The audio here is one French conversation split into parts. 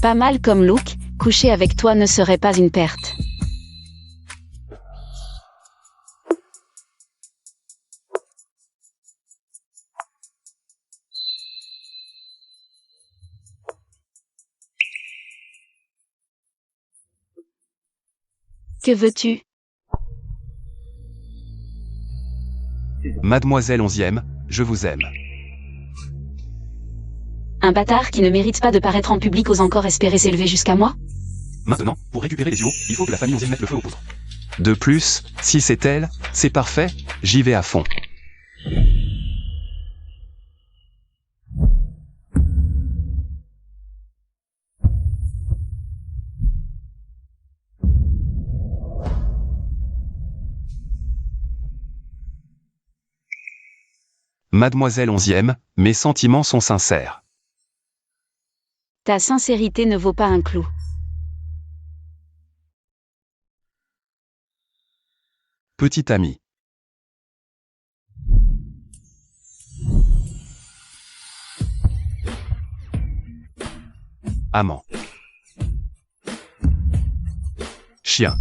Pas mal comme look, coucher avec toi ne serait pas une perte. Que veux-tu? Mademoiselle 11e, je vous aime. Un bâtard qui ne mérite pas de paraître en public ose encore espérer s'élever jusqu'à moi? Maintenant, pour récupérer les yeux, il faut que la famille 11e mette le feu aux poudres. De plus, si c'est elle, c'est parfait, j'y vais à fond. Mademoiselle 11e, mes sentiments sont sincères. Ta sincérité ne vaut pas un clou. Petit ami. Amant. Chien.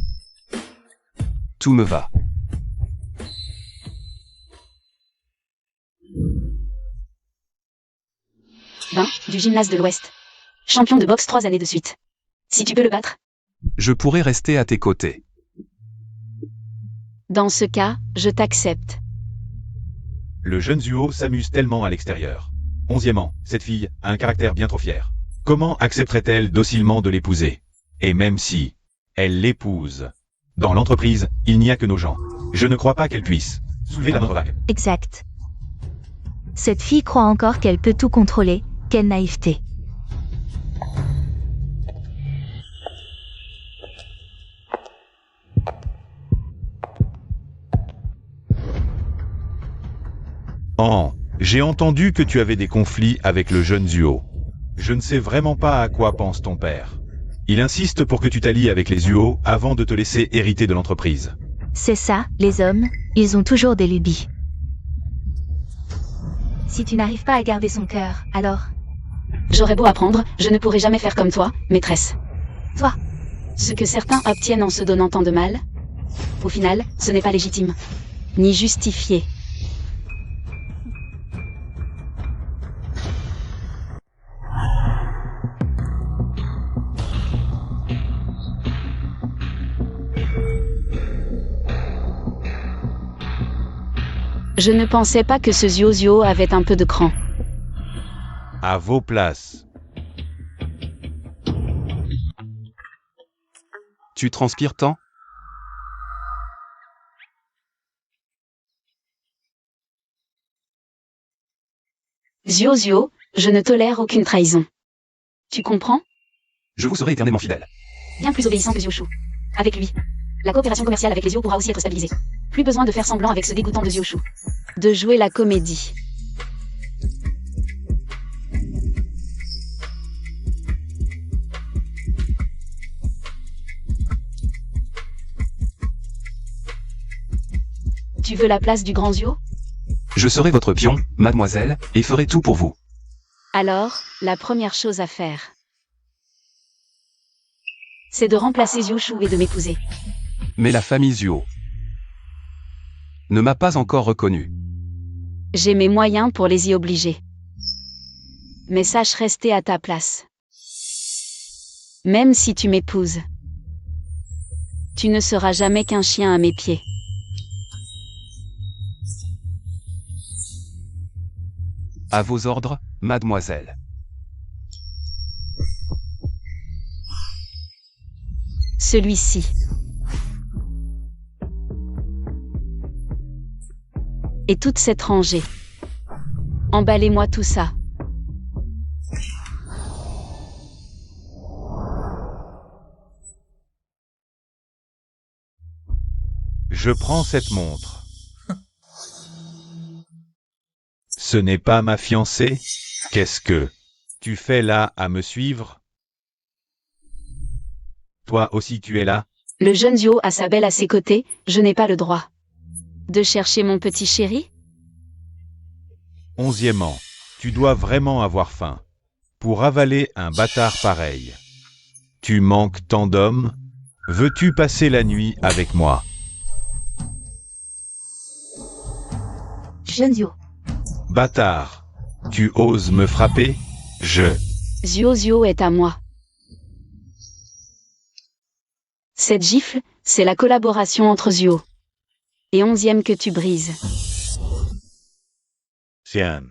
Tout me va. Ben, du gymnase de l'Ouest. Champion de boxe 3 années de suite. Si tu peux le battre. Je pourrais rester à tes côtés. Dans ce cas, je t'accepte. Le jeune Zuo s'amuse tellement à l'extérieur. 11e, cette fille a un caractère bien trop fier. Comment accepterait-elle docilement de l'épouser? Et même si elle l'épouse. Dans l'entreprise, il n'y a que nos gens. Je ne crois pas qu'elle puisse soulever la moindre vague. Exact. Cette fille croit encore qu'elle peut tout contrôler. Quelle naïveté. J'ai entendu que tu avais des conflits avec le jeune Zuo. Je ne sais vraiment pas à quoi pense ton père. Il insiste pour que tu t'allies avec les Zuo avant de te laisser hériter de l'entreprise. C'est ça, les hommes, ils ont toujours des lubies. Si tu n'arrives pas à garder son cœur, alors... J'aurais beau apprendre, je ne pourrai jamais faire comme toi, maîtresse. Toi. Ce que certains obtiennent en se donnant tant de mal, au final, ce n'est pas légitime. Ni justifié. Je ne pensais pas que ce Zuo avait un peu de cran. À vos places. Tu transpires tant? Zuo, je ne tolère aucune trahison. Tu comprends? Je vous serai éternellement fidèle. Bien plus obéissant que Xiaoshu. Avec lui, la coopération commerciale avec les Zuo pourra aussi être stabilisée. Plus besoin de faire semblant avec ce dégoûtant de Xiaoshu. De jouer la comédie. Tu veux la place du grand Zuo? Je serai votre pion, mademoiselle, et ferai tout pour vous. Alors, la première chose à faire, c'est de remplacer Xiaoshu et de m'épouser. Mais la famille Zuo ne m'a pas encore reconnu. J'ai mes moyens pour les y obliger. Mais sache rester à ta place. Même si tu m'épouses, tu ne seras jamais qu'un chien à mes pieds. À vos ordres, mademoiselle. Celui-ci. Et toute cette rangée. Emballez-moi tout ça. Je prends cette montre. Ce n'est pas ma fiancée? Qu'est-ce que tu fais là à me suivre? Toi aussi tu es là? Le jeune Zuo a sa belle à ses côtés, je n'ai pas le droit de chercher mon petit chéri? 11e, tu dois vraiment avoir faim pour avaler un bâtard pareil. Tu manques tant d'hommes? Veux-tu passer la nuit avec moi? Jeune Bâtard! Tu oses me frapper? Zio est à moi. Cette gifle, c'est la collaboration entre Zio et 11e que tu brises. Tiens.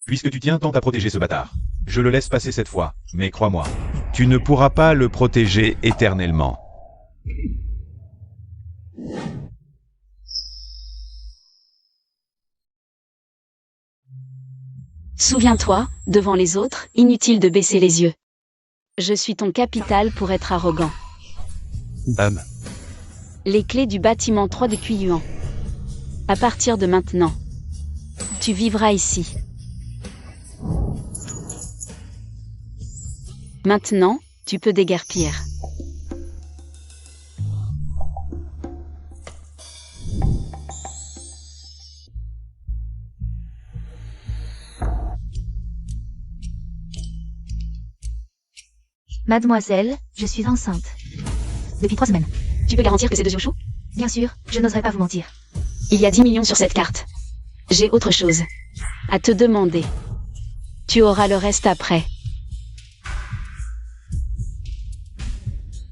Puisque tu tiens tant à protéger ce bâtard, je le laisse passer cette fois, mais crois-moi, tu ne pourras pas le protéger éternellement. Souviens-toi, devant les autres, inutile de baisser les yeux. Je suis ton capital pour être arrogant. Les clés du bâtiment 3 de Cuyuan. À partir de maintenant, tu vivras ici. Maintenant, tu peux déguerpir. Mademoiselle, je suis enceinte. Depuis 3 semaines. Tu peux garantir que c'est de Zio Shu? Bien sûr, je n'oserais pas vous mentir. Il y a 10 millions sur cette carte. J'ai autre chose à te demander. Tu auras le reste après.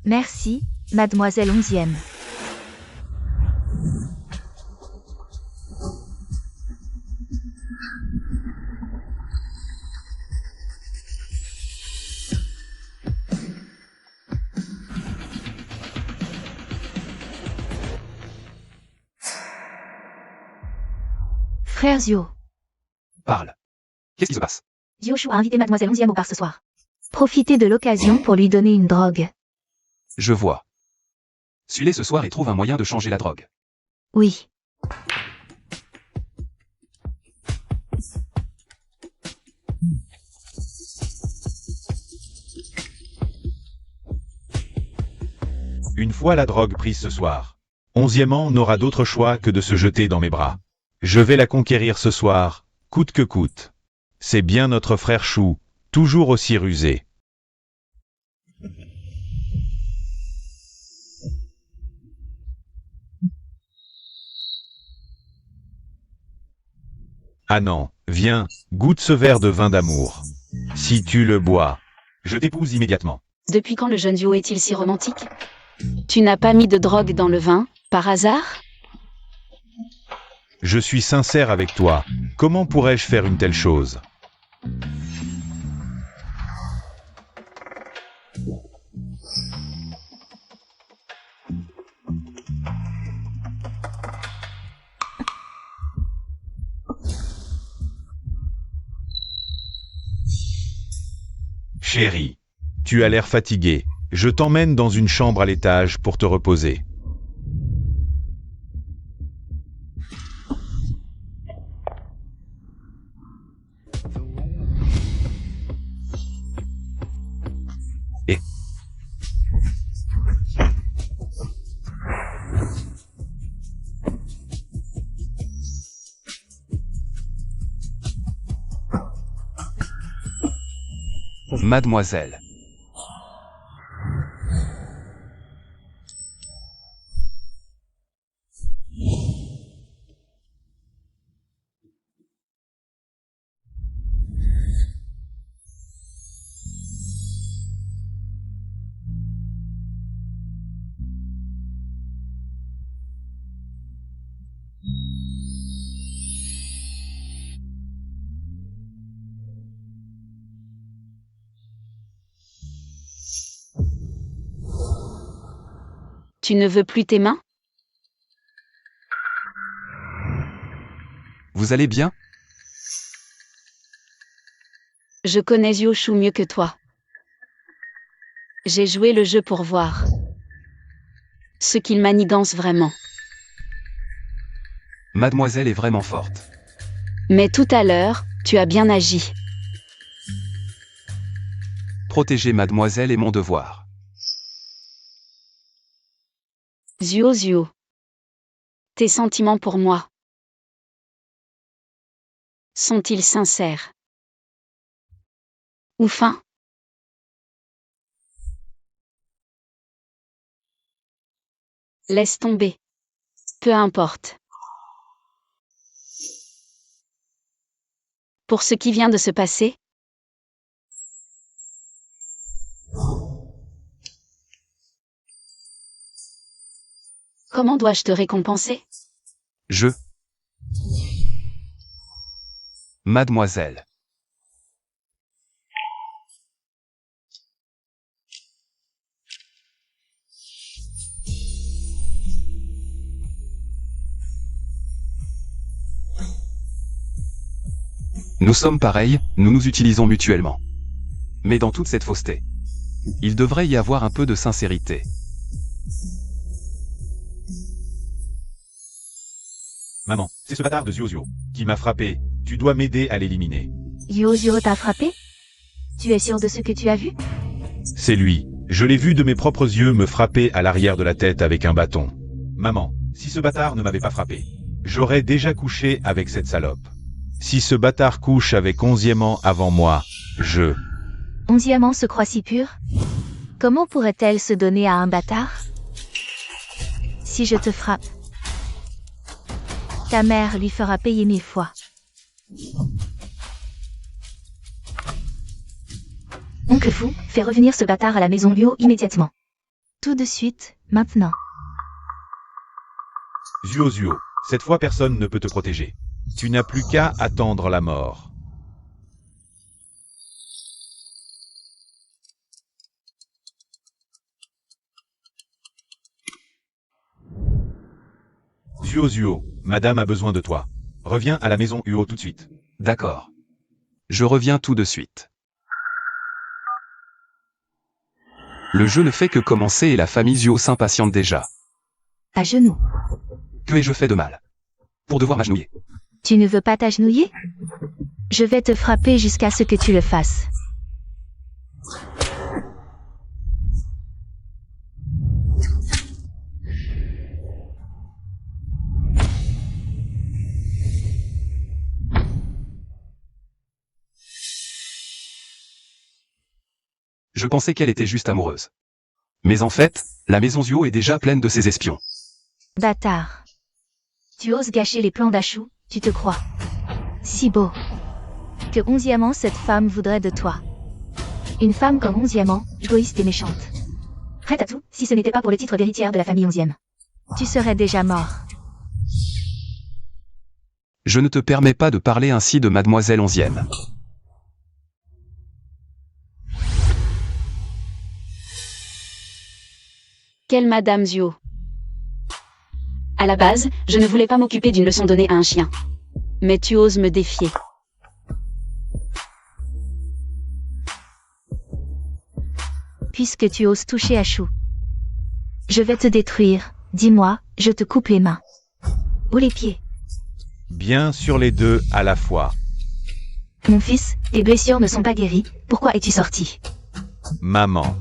Merci, mademoiselle 11e. Frère Zio. Parle. Qu'est-ce qui se passe? Zio Shu a invité mademoiselle 11e au bar ce soir. Profitez de l'occasion pour lui donner une drogue. Je vois. Suis-les ce soir et trouve un moyen de changer la drogue. Oui. Une fois la drogue prise ce soir, 11e n'aura d'autre choix que de se jeter dans mes bras. Je vais la conquérir ce soir, coûte que coûte. C'est bien notre frère Chou, toujours aussi rusé. Ah non, viens, goûte ce verre de vin d'amour. Si tu le bois, je t'épouse immédiatement. Depuis quand le jeune Zio est-il si romantique? Tu n'as pas mis de drogue dans le vin, par hasard? Je suis sincère avec toi, comment pourrais-je faire une telle chose? Chérie, tu as l'air fatigué, je t'emmène dans une chambre à l'étage pour te reposer. Mademoiselle. Tu ne veux plus tes mains? Vous allez bien? Je connais Zio Shu mieux que toi. J'ai joué le jeu pour voir ce qu'il manigance vraiment. Mademoiselle est vraiment forte. Mais tout à l'heure, tu as bien agi. Protéger mademoiselle est mon devoir. Zio. Tes sentiments pour moi sont-ils sincères? Ou fins? Laisse tomber. Peu importe. Pour ce qui vient de se passer, comment dois-je te récompenser? Mademoiselle. Nous sommes pareils, nous nous utilisons mutuellement. Mais dans toute cette fausseté, il devrait y avoir un peu de sincérité. Maman, c'est ce bâtard de Zuo qui m'a frappé. Tu dois m'aider à l'éliminer. Zuo t'a frappé? Tu es sûr de ce que tu as vu? C'est lui. Je l'ai vu de mes propres yeux me frapper à l'arrière de la tête avec un bâton. Maman, si ce bâtard ne m'avait pas frappé, j'aurais déjà couché avec cette salope. Si ce bâtard couche avec 11e avant moi, 11e se croit si pur? Comment pourrait-elle se donner à un bâtard? Si je te frappe, ta mère lui fera payer 1000 fois. Oncle Fou, fais revenir ce bâtard à la maison Luo immédiatement. Tout de suite, maintenant. Zuo, cette fois personne ne peut te protéger. Tu n'as plus qu'à attendre la mort. Zuo, madame a besoin de toi. Reviens à la maison Uo tout de suite. D'accord. Je reviens tout de suite. Le jeu ne fait que commencer et la famille Zuo s'impatiente déjà. À genoux. Que ai-je fait de mal? Pour devoir m'agenouiller. Tu ne veux pas t'agenouiller? Je vais te frapper jusqu'à ce que tu le fasses. Je pensais qu'elle était juste amoureuse. Mais en fait, la maison Zuo est déjà pleine de ses espions. Bâtard. Tu oses gâcher les plans d'Achou, tu te crois si beau. Que 11e cette femme voudrait de toi. Une femme comme 11e, égoïste et méchante. Prête à tout, si ce n'était pas pour le titre d'héritière de la famille 11e. Tu serais déjà mort. Je ne te permets pas de parler ainsi de mademoiselle 11e. Quelle Madame Zuo? À la base, je ne voulais pas m'occuper d'une leçon donnée à un chien. Mais tu oses me défier. Puisque tu oses toucher Achou, je vais te détruire. Dis-moi, je te coupe les mains. Ou les pieds. Bien sur les deux à la fois. Mon fils, tes blessures ne sont pas guéries, pourquoi es-tu sorti? Maman.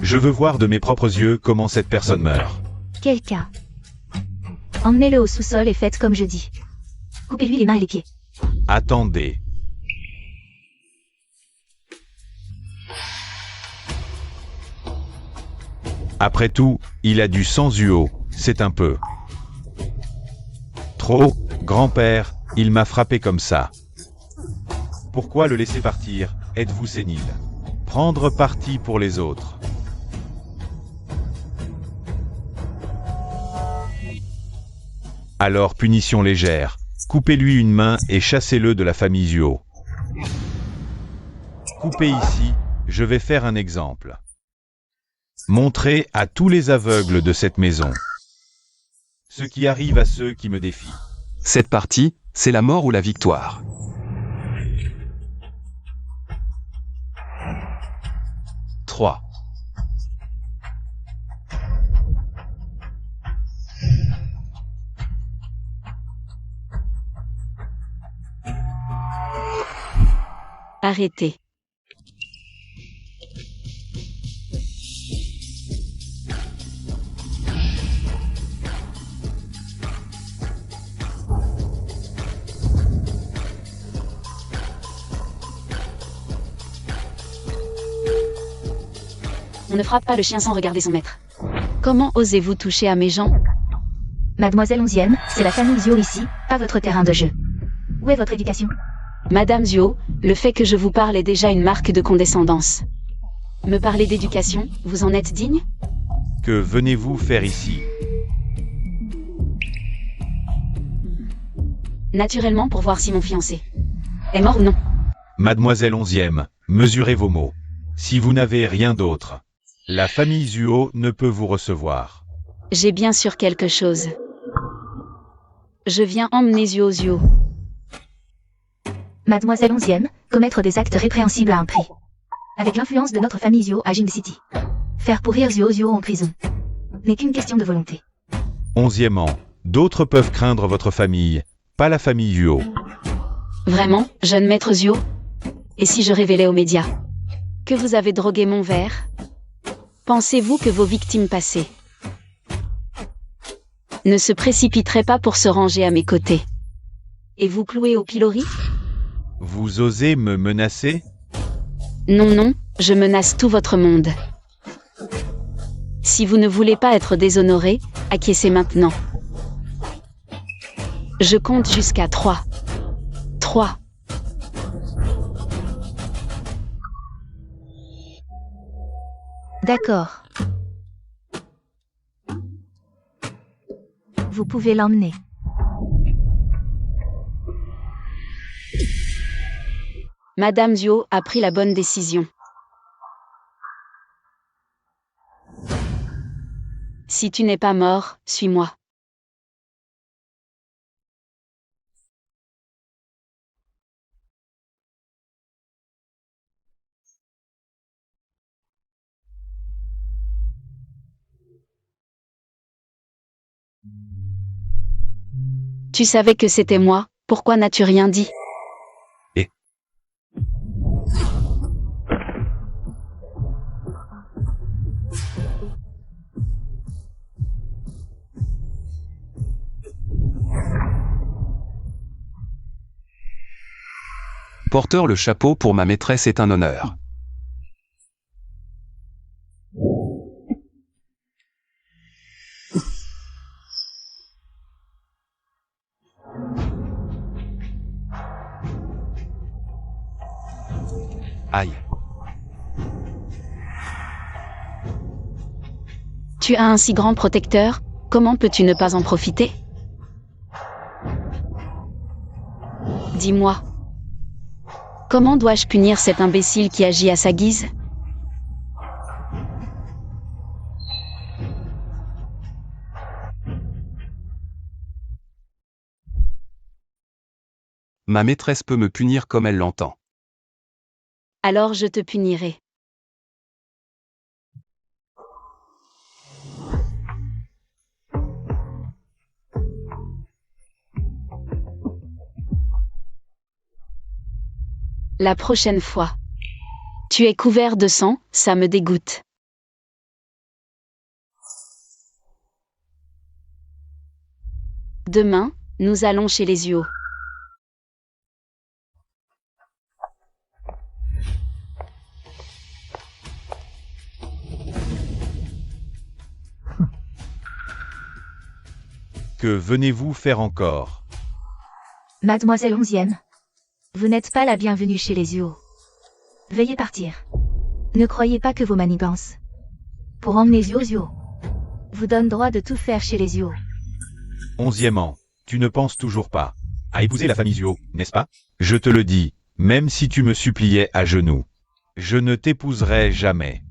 Je veux voir de mes propres yeux comment cette personne meurt. Quelqu'un. Emmenez-le au sous-sol et faites comme je dis. Coupez-lui les mains et les pieds. Attendez. Après tout, il a du sang Zuo, c'est un peu trop. Grand-père, il m'a frappé comme ça. Pourquoi le laisser partir? Êtes-vous sénile? Prendre parti pour les autres. Alors punition légère. Coupez-lui une main et chassez-le de la famille Zuo. Coupez ici, je vais faire un exemple. Montrez à tous les aveugles de cette maison ce qui arrive à ceux qui me défient. Cette partie, c'est la mort ou la victoire. Trois. Arrêtez. On ne frappe pas le chien sans regarder son maître. Comment osez-vous toucher à mes gens? Mademoiselle Onzième, c'est la famille Zio ici, pas votre terrain de jeu. Où est votre éducation? Madame Zio, le fait que je vous parle est déjà une marque de condescendance. Me parler d'éducation, vous en êtes digne? Que venez-vous faire ici? Naturellement pour voir si mon fiancé est mort ou non. Mademoiselle Onzième, mesurez vos mots. Si vous n'avez rien d'autre, la famille Zuo ne peut vous recevoir. J'ai bien sûr quelque chose. Je viens emmener Zio. Mademoiselle Onzième, commettre des actes répréhensibles à un prix. Avec l'influence de notre famille Zio à Jing City. Faire pourrir Zio en prison. N'est qu'une question de volonté. 11e, d'autres peuvent craindre votre famille, pas la famille Zuo. Vraiment, jeune maître Zio? Et si je révélais aux médias que vous avez drogué mon verre? Pensez-vous que vos victimes passées ne se précipiteraient pas pour se ranger à mes côtés et vous clouer au pilori? Vous osez me menacer? Non, je menace tout votre monde. Si vous ne voulez pas être déshonoré, acquiescez maintenant. Je compte jusqu'à 3. 3. D'accord. Vous pouvez l'emmener. Madame Zio a pris la bonne décision. Si tu n'es pas mort, suis-moi. Tu savais que c'était moi, pourquoi n'as-tu rien dit? Porteur le chapeau pour ma maîtresse est un honneur. Aïe. Tu as un si grand protecteur, comment peux-tu ne pas en profiter? Dis-moi. Comment dois-je punir cet imbécile qui agit à sa guise? Ma maîtresse peut me punir comme elle l'entend. Alors je te punirai. La prochaine fois. Tu es couvert de sang, ça me dégoûte. Demain, nous allons chez les Zuo. Que venez-vous faire encore? Mademoiselle Onzième, vous n'êtes pas la bienvenue chez les Zuo. Veuillez partir. Ne croyez pas que vos manigances pour emmener Zuo vous donnent droit de tout faire chez les Zuo. 11e, tu ne penses toujours pas à épouser la famille Zuo, n'est-ce pas? Je te le dis, même si tu me suppliais à genoux, je ne t'épouserai jamais.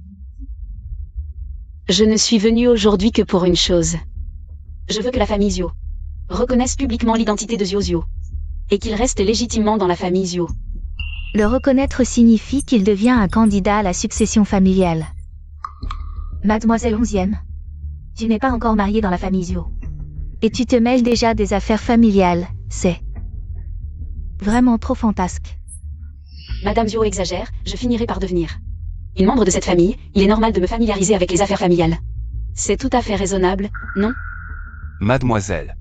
Je ne suis venue aujourd'hui que pour une chose. Je veux que la famille Zuo reconnaisse publiquement l'identité de Zio et qu'il reste légitimement dans la famille Zuo. Le reconnaître signifie qu'il devient un candidat à la succession familiale. Mademoiselle Onzième, tu n'es pas encore mariée dans la famille Zuo. Et tu te mêles déjà des affaires familiales, c'est vraiment trop fantasque. Madame Zuo exagère, je finirai par devenir une membre de cette famille, il est normal de me familiariser avec les affaires familiales. C'est tout à fait raisonnable, non? Mademoiselle.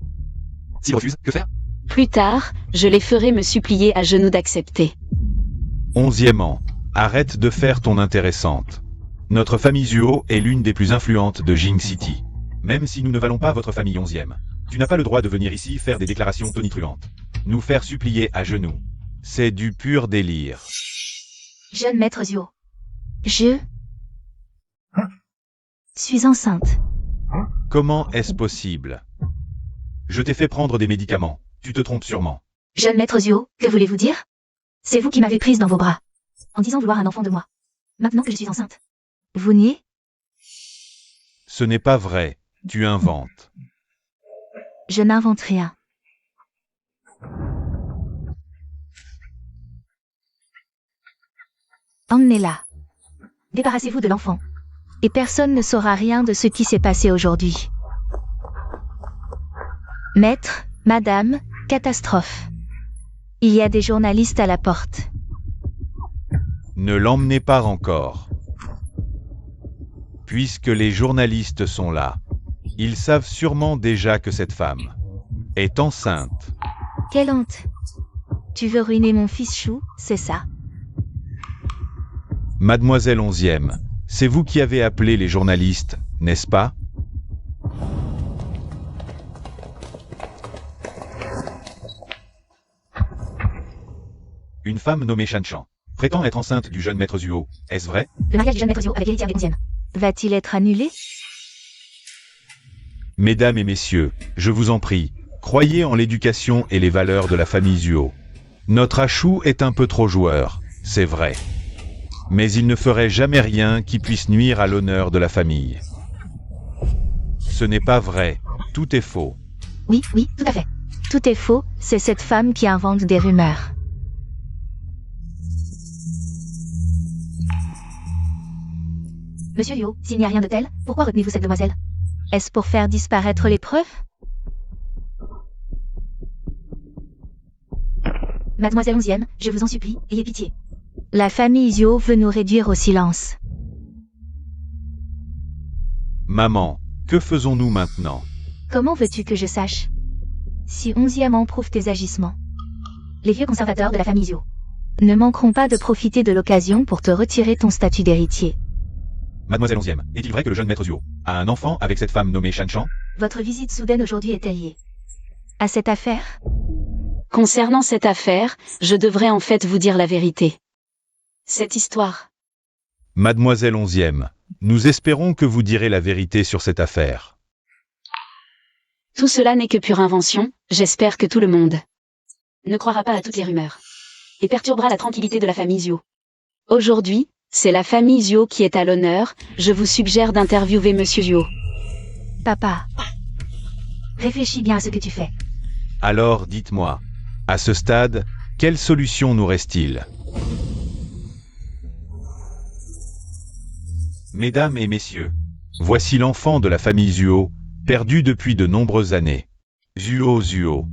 S'il refuse, que faire? Plus tard, je les ferai me supplier à genoux d'accepter. 11e, arrête de faire ton intéressante. Notre famille Zuo est l'une des plus influentes de Jing City. Même si nous ne valons pas votre famille 11e, tu n'as pas le droit de venir ici faire des déclarations tonitruantes. Nous faire supplier à genoux. C'est du pur délire. Jeune maître Zuo. Je suis enceinte. Comment est-ce possible? Je t'ai fait prendre des médicaments. Tu te trompes sûrement. Jeune maître Zuo, que voulez-vous dire? C'est vous qui m'avez prise dans vos bras, en disant vouloir un enfant de moi. Maintenant que je suis enceinte. Vous niez? Ce n'est pas vrai. Tu inventes. Je n'invente rien. Emmenez-la. Débarrassez-vous de l'enfant. Et personne ne saura rien de ce qui s'est passé aujourd'hui. Maître, madame, catastrophe. Il y a des journalistes à la porte. Ne l'emmenez pas encore. Puisque les journalistes sont là, ils savent sûrement déjà que cette femme est enceinte. Quelle honte. Tu veux ruiner mon fils Chou, c'est ça? Mademoiselle 11e, c'est vous qui avez appelé les journalistes, n'est-ce pas? Une femme nommée Shanchan prétend être enceinte du jeune maître Zuo. Est-ce vrai? Le mariage du jeune maître Zuo avec l'héritière des 11e. Va-t-il être annulé? Mesdames et messieurs, je vous en prie, croyez en l'éducation et les valeurs de la famille Zuo. Notre Achou est un peu trop joueur, c'est vrai. Mais il ne ferait jamais rien qui puisse nuire à l'honneur de la famille. Ce n'est pas vrai, tout est faux. Oui, tout à fait. Tout est faux, c'est cette femme qui invente des rumeurs. Monsieur Yo, s'il n'y a rien de tel, pourquoi retenez-vous cette demoiselle? Est-ce pour faire disparaître les preuves? Mademoiselle 11e, je vous en supplie, ayez pitié. La famille Zio veut nous réduire au silence. Maman, que faisons-nous maintenant? Comment veux-tu que je sache? Si 11e prouve tes agissements. Les vieux conservateurs de la famille Zio ne manqueront pas de profiter de l'occasion pour te retirer ton statut d'héritier. Mademoiselle 11e, est-il vrai que le jeune maître Zuo a un enfant avec cette femme nommée Shanchan? Votre visite soudaine aujourd'hui est liée à cette affaire? Concernant cette affaire, je devrais en fait vous dire la vérité. Cette histoire. Mademoiselle 11e, nous espérons que vous direz la vérité sur cette affaire. Tout cela n'est que pure invention, j'espère que tout le monde ne croira pas à toutes les rumeurs et perturbera la tranquillité de la famille Zio. Aujourd'hui, c'est la famille Zio qui est à l'honneur, je vous suggère d'interviewer Monsieur Zio. Papa, réfléchis bien à ce que tu fais. Alors dites-moi, à ce stade, quelle solution nous reste-t-il? Mesdames et messieurs, voici l'enfant de la famille Zuo, perdu depuis de nombreuses années. Zuo.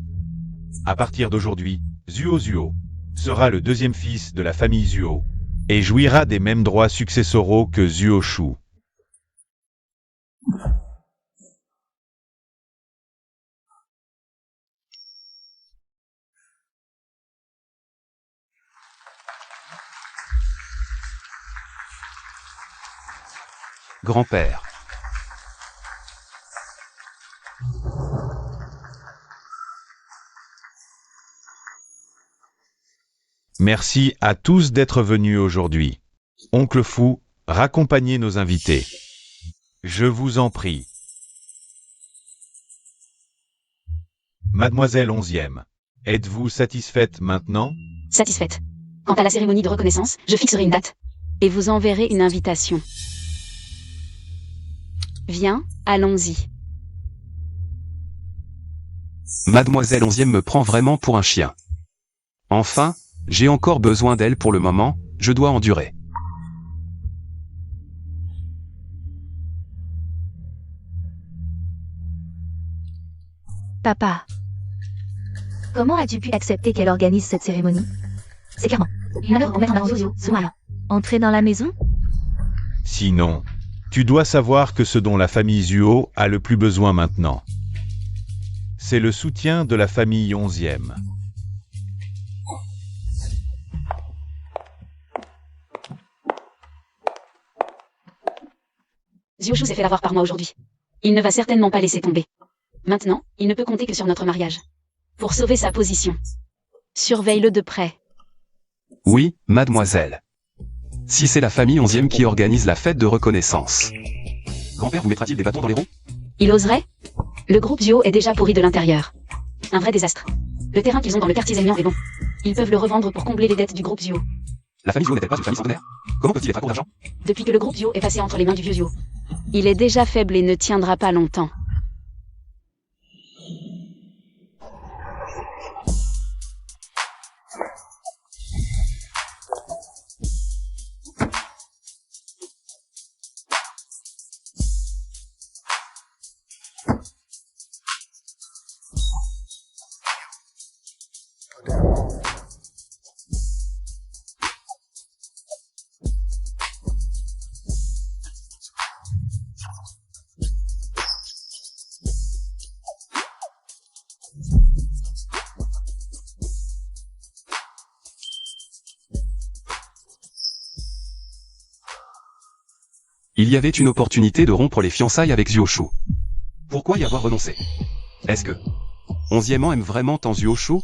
À partir d'aujourd'hui, Zuo sera le deuxième fils de la famille Zuo et jouira des mêmes droits successoraux que Zuo Shu. Grand-père. Merci à tous d'être venus aujourd'hui. Oncle Fou, raccompagnez nos invités. Je vous en prie. Mademoiselle 11e, êtes-vous satisfaite maintenant? Satisfaite. Quant à la cérémonie de reconnaissance, je fixerai une date. Et vous enverrai une invitation. Viens, allons-y. Mademoiselle 11e me prend vraiment pour un chien. Enfin, j'ai encore besoin d'elle pour le moment, je dois endurer. Papa, comment as-tu pu accepter qu'elle organise cette cérémonie? C'est clairement une œuvre pour mettre en avant Zio, Zoala. Entrer dans la maison? Sinon, tu dois savoir que ce dont la famille Zuo a le plus besoin maintenant, c'est le soutien de la famille 11e. Xioshu s'est fait avoir par moi aujourd'hui. Il ne va certainement pas laisser tomber. Maintenant, il ne peut compter que sur notre mariage. Pour sauver sa position. Surveille-le de près. Oui, mademoiselle. Si c'est la famille 11e qui organise la fête de reconnaissance. Grand-père vous mettra-t-il des bâtons dans les roues? Il oserait? Le groupe Duo est déjà pourri de l'intérieur. Un vrai désastre. Le terrain qu'ils ont dans le quartier Zémian est bon. Ils peuvent le revendre pour combler les dettes du groupe Duo. La famille Zio n'est-elle pas une famille centenaire? Comment peut-il être à court d'argent? Depuis que le groupe Duo est passé entre les mains du vieux Duo. Il est déjà faible et ne tiendra pas longtemps. Il y avait une opportunité de rompre les fiançailles avec Xioshu. Pourquoi y avoir renoncé? Est-ce que 11e an aime vraiment tant Xioshu?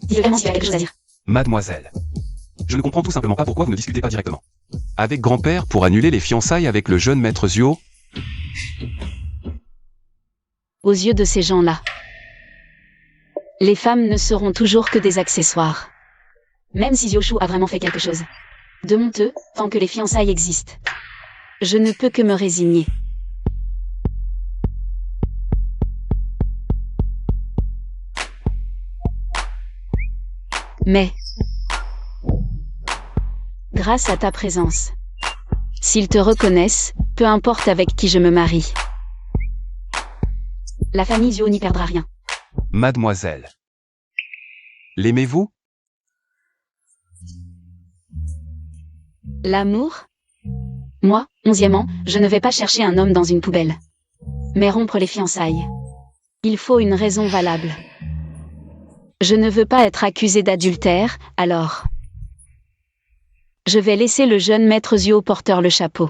Dis-le vraiment si tu as quelque chose à dire. Mademoiselle. Je ne comprends tout simplement pas pourquoi vous ne discutez pas directement. Avec grand-père pour annuler les fiançailles avec le jeune maître Zio? Aux yeux de ces gens-là, les femmes ne seront toujours que des accessoires. Même si Xioshu a vraiment fait quelque chose de honteux, tant que les fiançailles existent. Je ne peux que me résigner. Mais, grâce à ta présence, s'ils te reconnaissent, peu importe avec qui je me marie, la famille Zio n'y perdra rien. Mademoiselle. L'aimez-vous? L'amour? Moi, 11e an, je ne vais pas chercher un homme dans une poubelle. Mais rompre les fiançailles. Il faut une raison valable. Je ne veux pas être accusé d'adultère, alors. Je vais laisser le jeune maître Zio porteur le chapeau.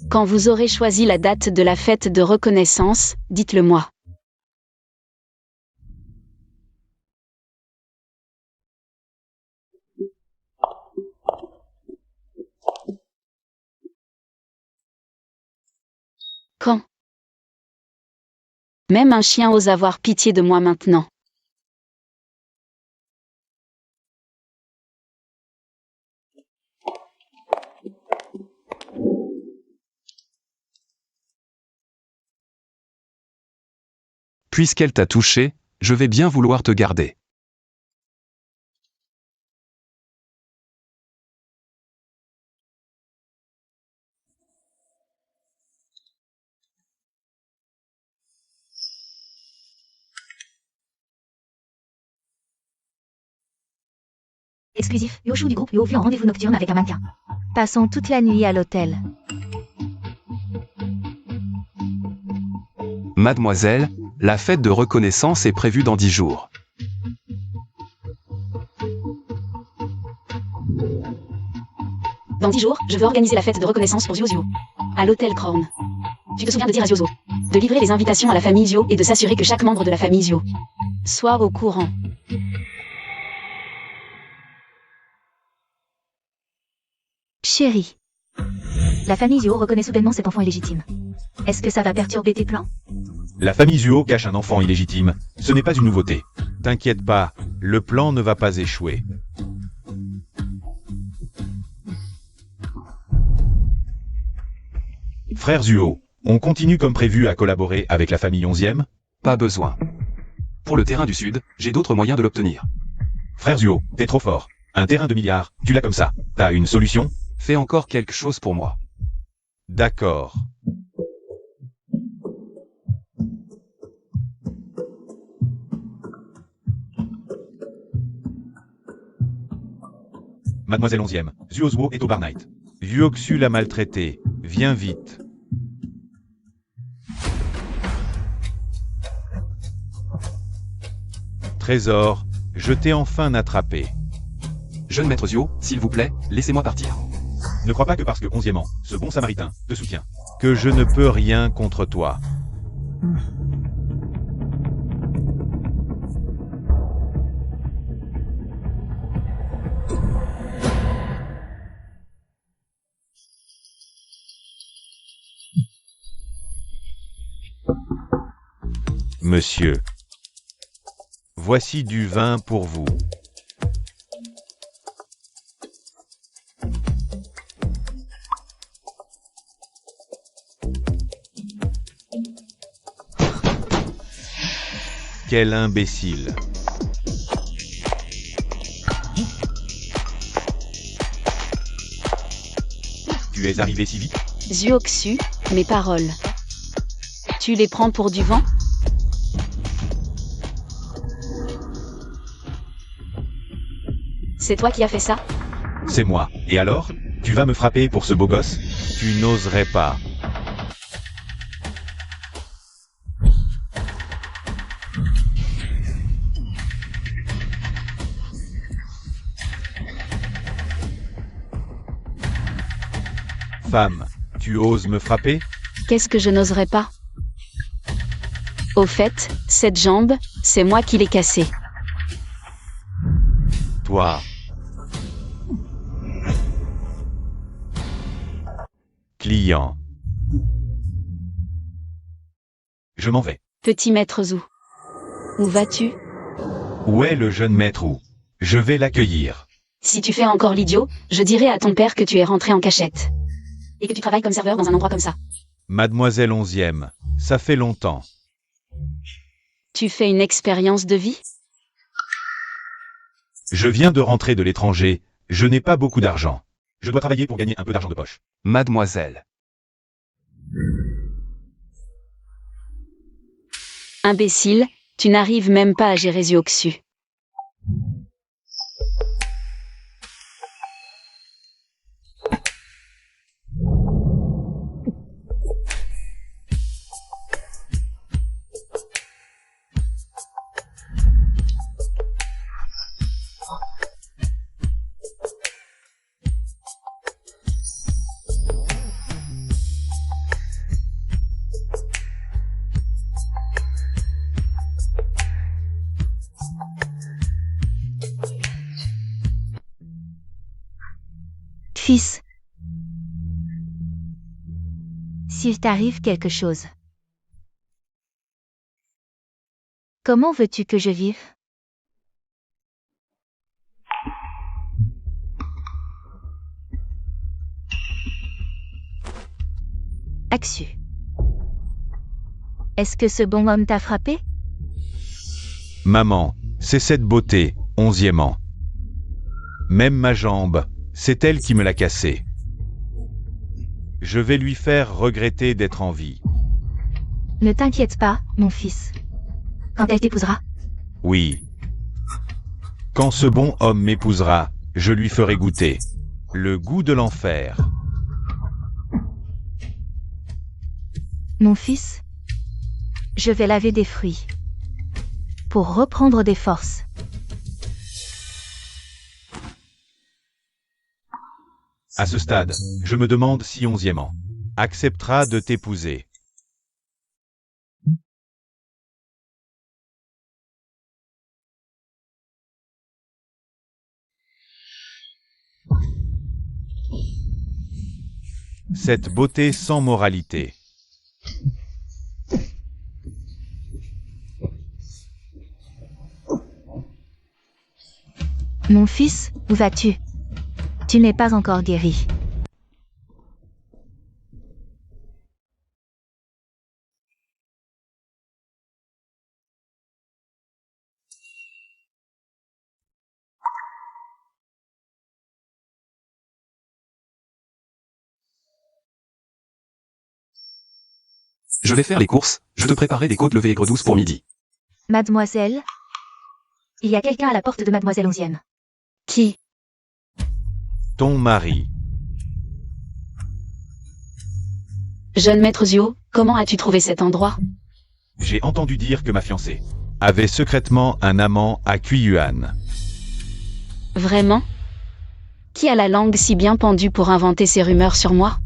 Quand vous aurez choisi la date de la fête de reconnaissance, dites-le moi. Quand? Même un chien ose avoir pitié de moi maintenant. Puisqu'elle t'a touché, je vais bien vouloir te garder. Exclusif, Yoshu du groupe Yo vu en rendez-vous nocturne avec un mannequin. Passons toute la nuit à l'hôtel. Mademoiselle, la fête de reconnaissance est prévue dans 10 jours. Dans 10 jours, je veux organiser la fête de reconnaissance pour Zio, à l'hôtel Crown. Tu te souviens de dire à Zio de livrer les invitations à la famille Zio et de s'assurer que chaque membre de la famille Zio soit au courant. Chérie. La famille Zio reconnaît soudainement cet enfant illégitime. Est-ce que ça va perturber tes plans? La famille Zuo cache un enfant illégitime. Ce n'est pas une nouveauté. T'inquiète pas, le plan ne va pas échouer. Frère Zuo, on continue comme prévu à collaborer avec la famille 11e? Pas besoin. Pour le terrain du Sud, j'ai d'autres moyens de l'obtenir. Frère Zuo, t'es trop fort. Un terrain de milliards, tu l'as comme ça. T'as une solution? Fais encore quelque chose pour moi. D'accord. Mademoiselle 11e, Zuo Zuo est au Bar Night. Yuoxu l'a maltraité. Viens vite. Trésor, Je t'ai enfin attrapé. Jeune maître Zio, s'il vous plaît, laissez-moi partir. Ne crois pas que parce que 11e, ce bon samaritain te soutient, que je ne peux rien contre toi. Monsieur, voici du vin pour vous. Quel imbécile. Tu es arrivé si vite? Zhuoxu, mes paroles. Tu les prends pour du vent? C'est toi qui as fait ça? C'est moi. Et alors? Tu vas me frapper pour ce beau gosse? Tu n'oserais pas. Femme, tu oses me frapper? Qu'est-ce que je n'oserais pas? Au fait, cette jambe, c'est moi qui l'ai cassée. Toi. Client. Je m'en vais. Petit maître Zhu. Où vas-tu? Où est le jeune maître Wu? Je vais l'accueillir. Si tu fais encore l'idiot, je dirai à ton père que tu es rentré en cachette. Et que tu travailles comme serveur dans un endroit comme ça. Mademoiselle 11e, ça fait longtemps. Tu fais une expérience de vie? Je viens de rentrer de l'étranger, je n'ai pas beaucoup d'argent. Je dois travailler pour gagner un peu d'argent de poche. Mademoiselle. Imbécile, tu n'arrives même pas à gérer Zhuoxu. Fils. S'il t'arrive quelque chose. Comment veux-tu que je vive? Axu. Est-ce que ce bon homme t'a frappé? Maman, c'est cette beauté, 11e. Même ma jambe, c'est elle qui me l'a cassée. Je vais lui faire regretter d'être en vie. Ne t'inquiète pas, mon fils. Quand elle t'épousera. Oui. Quand ce bon homme m'épousera, je lui ferai goûter le goût de l'enfer. Mon fils, je vais laver des fruits. Pour reprendre des forces. À ce stade, je me demande si 11e acceptera de t'épouser. Cette beauté sans moralité. Mon fils, où vas-tu? Tu n'es pas encore guéri. Je vais faire les courses, je te préparerai des côtes levées aigres douces pour midi. Mademoiselle? Il y a quelqu'un à la porte de Mademoiselle 11e. Qui? Ton mari. Jeune maître Zhuo, comment as-tu trouvé cet endroit? J'ai entendu dire que ma fiancée avait secrètement un amant à Kuiyuan. Vraiment? Qui a la langue si bien pendue pour inventer ces rumeurs sur moi?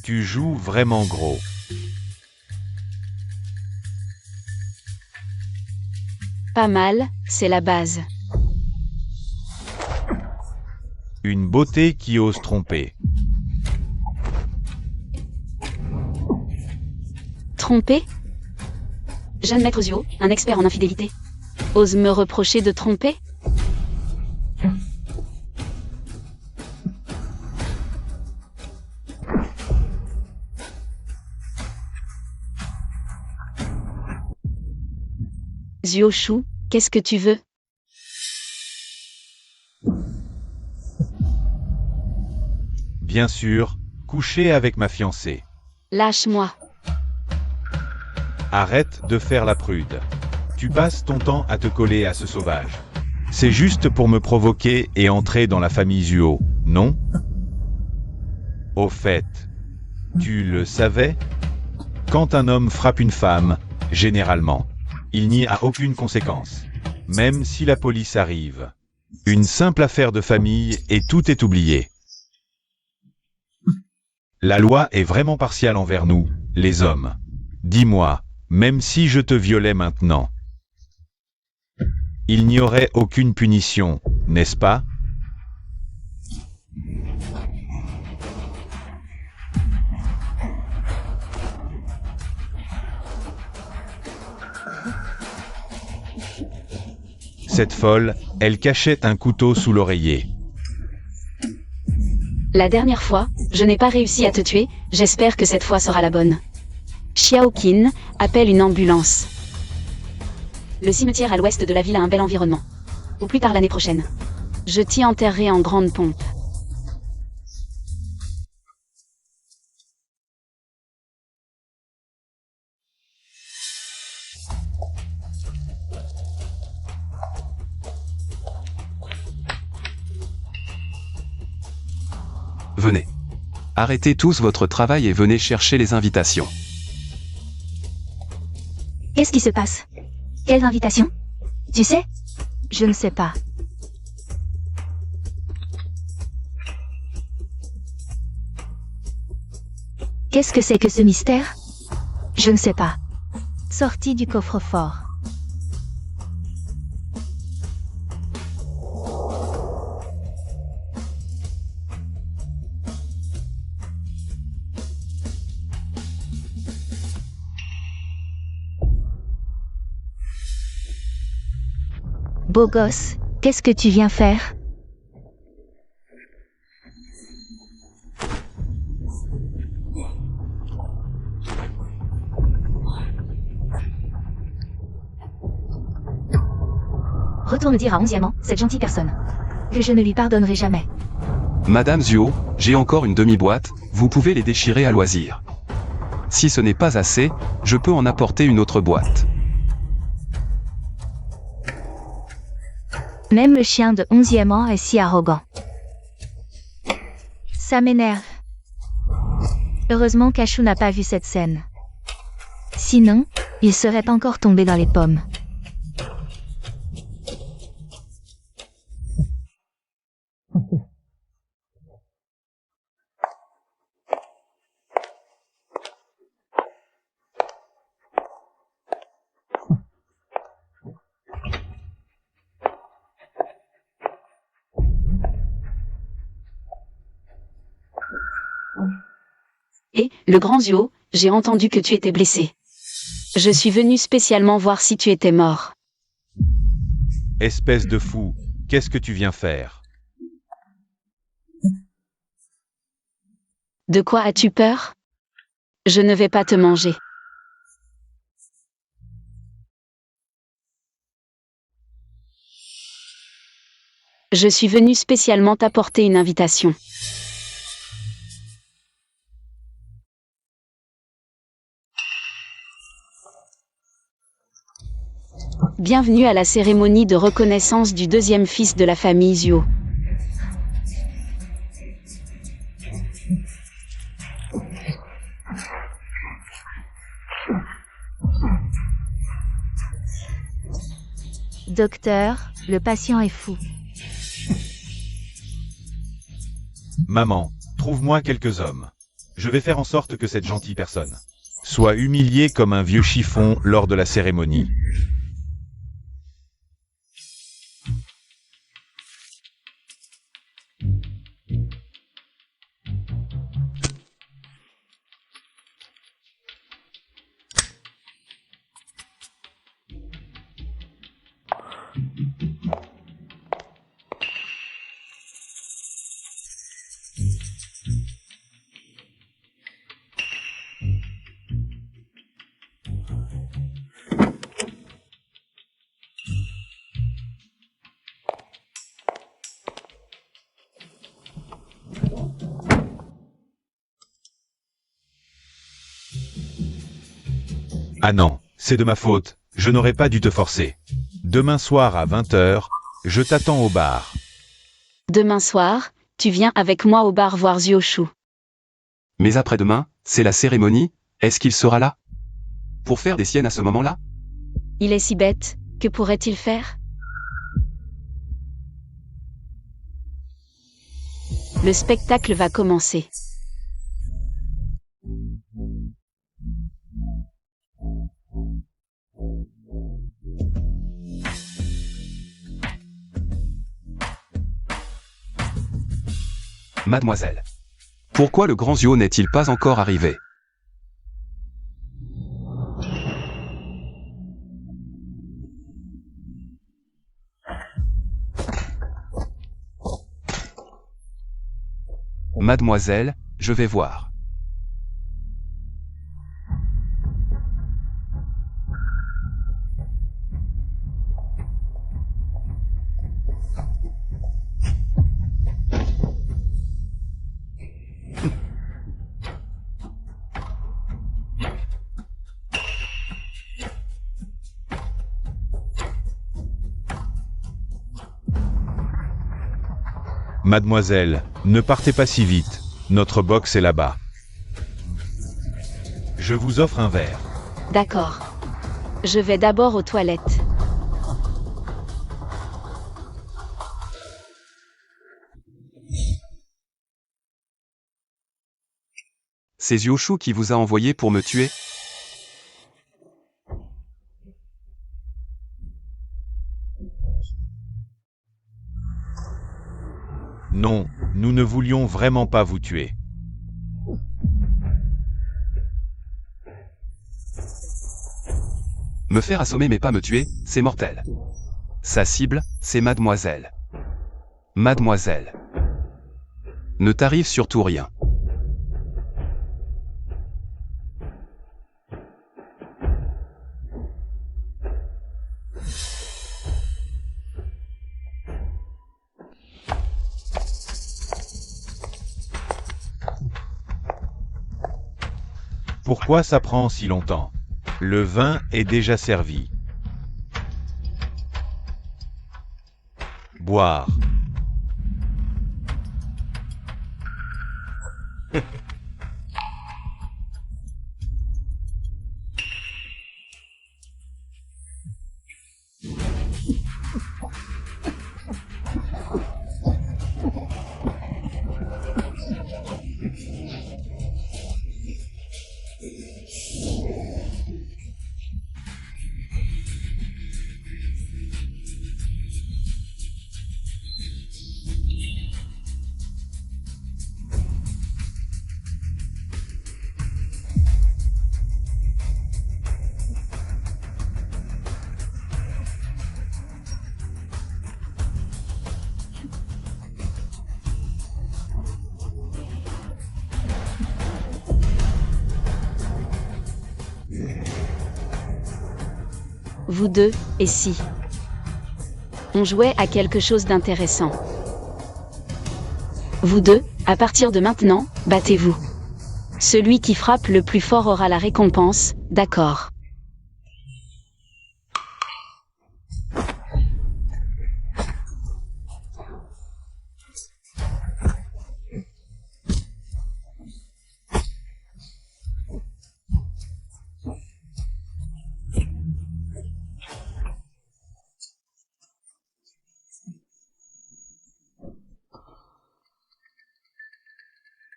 Tu joues vraiment gros. Pas mal, c'est la base. Une beauté qui ose tromper. Tromper? Jeanne Maître Zuo, un expert en infidélité. Ose me reprocher de tromper? Zuo-Shu, qu'est-ce que tu veux? Bien sûr, coucher avec ma fiancée. Lâche-moi. Arrête de faire la prude. Tu passes ton temps à te coller à ce sauvage. C'est juste pour me provoquer et entrer dans la famille Zuo, non? Au fait, tu le savais? Quand un homme frappe une femme, généralement, il n'y a aucune conséquence, même si la police arrive. Une simple affaire de famille et tout est oublié. La loi est vraiment partiale envers nous, les hommes. Dis-moi, même si je te violais maintenant, il n'y aurait aucune punition, n'est-ce pas? Cette folle, elle cachait un couteau sous l'oreiller. La dernière fois, je n'ai pas réussi à te tuer, j'espère que cette fois sera la bonne. Xiaoqin, appelle une ambulance. Le cimetière à l'ouest de la ville a un bel environnement. Ou plus tard l'année prochaine. Je t'y enterrerai en grande pompe. Venez. Arrêtez tous votre travail et venez chercher les invitations. Qu'est-ce qui se passe? Quelle invitation? Tu sais? Je ne sais pas. Qu'est-ce que c'est que ce mystère? Je ne sais pas. Sortie du coffre-fort. Beau gosse, qu'est-ce que tu viens faire? Retourne dire à Onzièmant, cette gentille personne, que je ne lui pardonnerai jamais. Madame Zuo, j'ai encore une demi-boîte, vous pouvez les déchirer à loisir. Si ce n'est pas assez, je peux en apporter une autre boîte. Même le chien de Onzièmant est si arrogant. Ça m'énerve. Heureusement qu'Ashu n'a pas vu cette scène. Sinon, il serait encore tombé dans les pommes. Et, le grand Zuo, j'ai entendu que tu étais blessé. Je suis venu spécialement voir si tu étais mort. Espèce de fou, qu'est-ce que tu viens faire? De quoi as-tu peur? Je ne vais pas te manger. Je suis venu spécialement t'apporter une invitation. Bienvenue à la cérémonie de reconnaissance du deuxième fils de la famille Zhuo. Docteur, le patient est fou. Maman, trouve-moi quelques hommes. Je vais faire en sorte que cette gentille personne soit humiliée comme un vieux chiffon lors de la cérémonie. Ah non, c'est de ma faute, je n'aurais pas dû te forcer. Demain soir à 20h, je t'attends au bar. Demain soir, tu viens avec moi au bar voir Zhuo Shu. Mais après-demain, c'est la cérémonie, est-ce qu'il sera là? Pour faire des siennes à ce moment-là? Il est si bête, que pourrait-il faire? Le spectacle va commencer. Mademoiselle. Pourquoi le grand Zhuo n'est-il pas encore arrivé? Mademoiselle, je vais voir. Mademoiselle, ne partez pas si vite, notre box est là-bas. Je vous offre un verre. D'accord. Je vais d'abord aux toilettes. C'est Zhuo Shu qui vous a envoyé pour me tuer? Non, nous ne voulions vraiment pas vous tuer. Me faire assommer mais pas me tuer, c'est mortel. Sa cible, c'est Mademoiselle. Mademoiselle. Ne t'arrive surtout rien. Pourquoi ça prend si longtemps? Le vin est déjà servi. Boire. Vous deux, et si on jouait à quelque chose d'intéressant? Vous deux, à partir de maintenant, battez-vous. Celui qui frappe le plus fort aura la récompense, d'accord?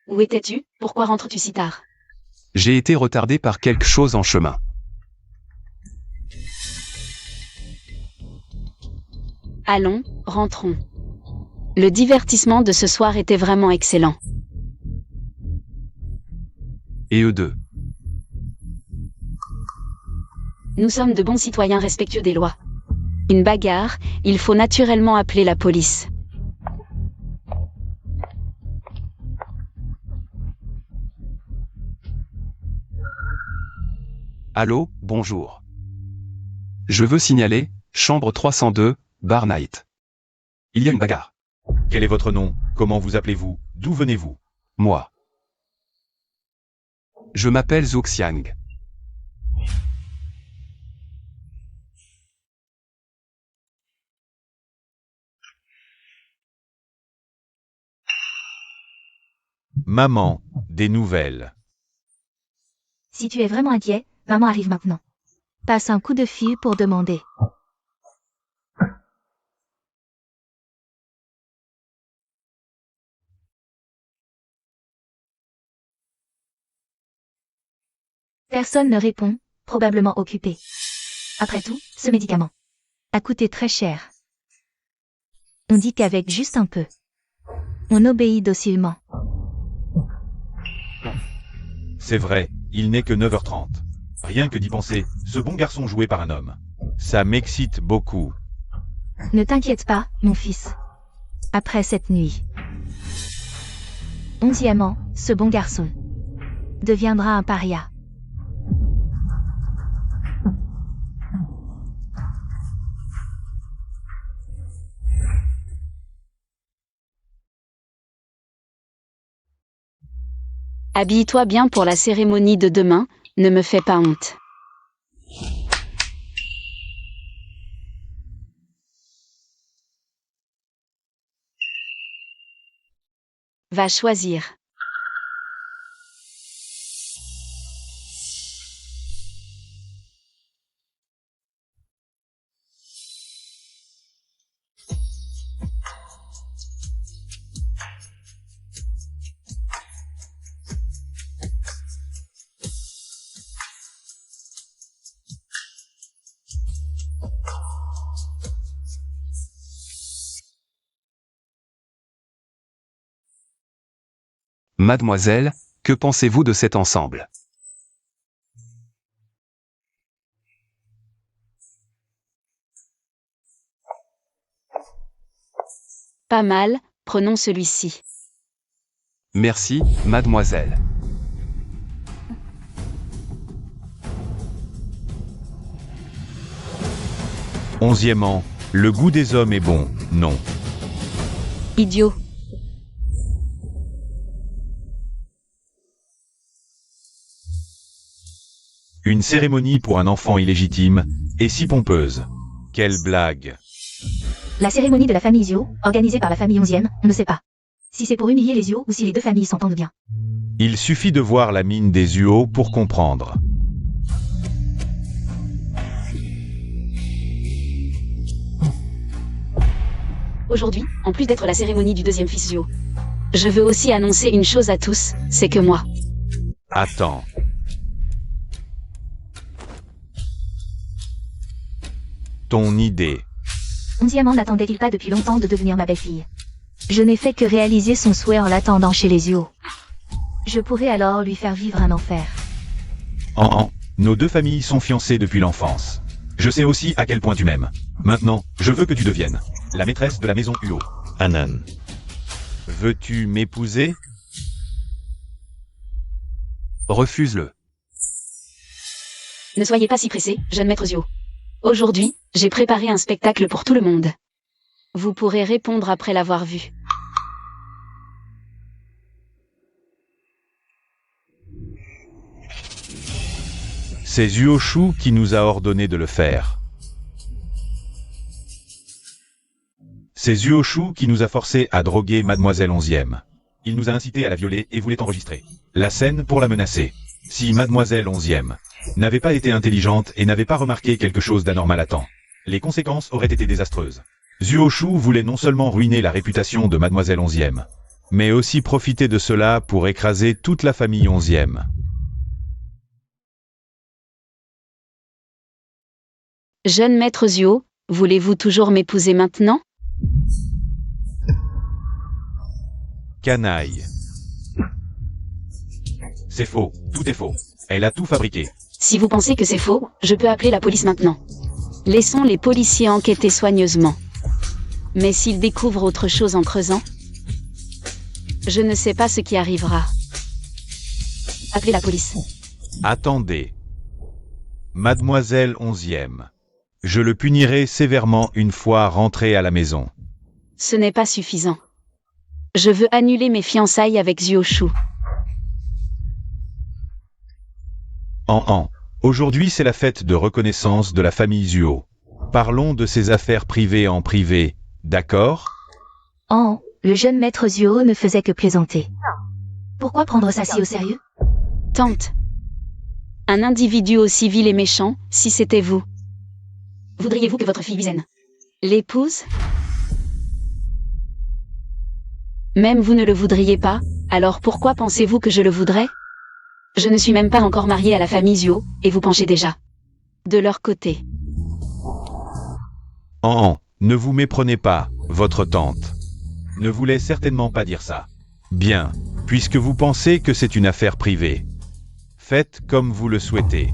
Où étais-tu? Pourquoi rentres-tu si tard? J'ai été retardé par quelque chose en chemin. Allons, rentrons. Le divertissement de ce soir était vraiment excellent. Et eux deux. Nous sommes de bons citoyens respectueux des lois. Une bagarre, il faut naturellement appeler la police. Allô, bonjour. Je veux signaler, chambre 302, Bar Night. Il y a une bagarre. Quel est votre nom? Comment vous appelez-vous? D'où venez-vous? Moi. Je m'appelle Zhou Xiang. Maman, des nouvelles. Si tu es vraiment inquiet, maman arrive maintenant. Passe un coup de fil pour demander. Personne ne répond, probablement occupé. Après tout, ce médicament a coûté très cher. On dit qu'avec juste un peu, on obéit docilement. C'est vrai, il n'est que 9h30. Rien que d'y penser, ce bon garçon joué par un homme. Ça m'excite beaucoup. Ne t'inquiète pas, mon fils. Après cette nuit. 11e, ce bon garçon deviendra un paria. Habille-toi bien pour la cérémonie de demain, ne me fais pas honte. Va choisir. Mademoiselle, que pensez-vous de cet ensemble? Pas mal, prenons celui-ci. Merci, mademoiselle. Onzièmement, le goût des hommes est bon, non. Idiot. Une cérémonie pour un enfant illégitime, et si pompeuse. Quelle blague. La cérémonie de la famille Zio, organisée par la famille 11e, on ne sait pas si c'est pour humilier les Zio ou si les deux familles s'entendent bien. Il suffit de voir la mine des Zuo pour comprendre. Aujourd'hui, en plus d'être la cérémonie du deuxième fils Zio, je veux aussi annoncer une chose à tous, c'est que moi. Attends. Ton idée. 11e n'attendait-il pas depuis longtemps de devenir ma belle-fille? Je n'ai fait que réaliser son souhait en l'attendant chez les Zio. Je pourrais alors lui faire vivre un enfer. Nos deux familles sont fiancées depuis l'enfance. Je sais aussi à quel point tu m'aimes. Maintenant, je veux que tu deviennes la maîtresse de la maison Uo. Anan. Veux-tu m'épouser? Refuse-le. Ne soyez pas si pressé, jeune maître Zio. Aujourd'hui, j'ai préparé un spectacle pour tout le monde. Vous pourrez répondre après l'avoir vu. C'est Zuoshu qui nous a ordonné de le faire. C'est Zuoshu qui nous a forcé à droguer Mademoiselle 11e. Il nous a incité à la violer et voulait enregistrer la scène pour la menacer. Si Mademoiselle 11e n'avait pas été intelligente et n'avait pas remarqué quelque chose d'anormal à temps, les conséquences auraient été désastreuses. Zuoshu voulait non seulement ruiner la réputation de Mademoiselle 11e, mais aussi profiter de cela pour écraser toute la famille 11e. Jeune maître Zuo, voulez-vous toujours m'épouser maintenant? Canaille. C'est faux, tout est faux. Elle a tout fabriqué. Si vous pensez que c'est faux, je peux appeler la police maintenant. Laissons les policiers enquêter soigneusement. Mais s'ils découvrent autre chose en creusant, je ne sais pas ce qui arrivera. Appelez la police. Attendez. Mademoiselle 11e. Je le punirai sévèrement une fois rentré à la maison. Ce n'est pas suffisant. Je veux annuler mes fiançailles avec Zuo Shu. Aujourd'hui c'est la fête de reconnaissance de la famille Zuo. Parlons de ses affaires privées en privé, d'accord? Le jeune maître Zuo ne faisait que plaisanter. Pourquoi prendre ça si au sérieux? Tante. Un individu aussi vil et méchant, si c'était vous. Voudriez-vous que votre fille Bizen l'épouse? Même vous ne le voudriez pas, alors pourquoi pensez-vous que je le voudrais? Je ne suis même pas encore mariée à la famille Zuo, et vous penchez déjà de leur côté. Ne vous méprenez pas, votre tante ne voulait certainement pas dire ça. Bien, puisque vous pensez que c'est une affaire privée, faites comme vous le souhaitez.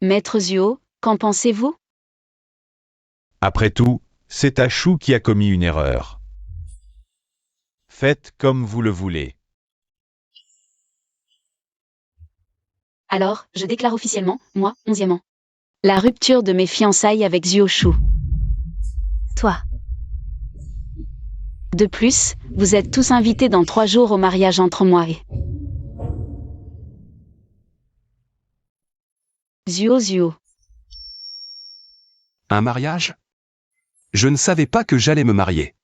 Maître Zuo, qu'en pensez-vous? Après tout, c'est Ashu qui a commis une erreur. Faites comme vous le voulez. Alors, je déclare officiellement, moi, 11e, la rupture de mes fiançailles avec Zuo Shu. Toi. De plus, vous êtes tous invités dans 3 jours au mariage entre moi et Zuo. Un mariage? Je ne savais pas que j'allais me marier.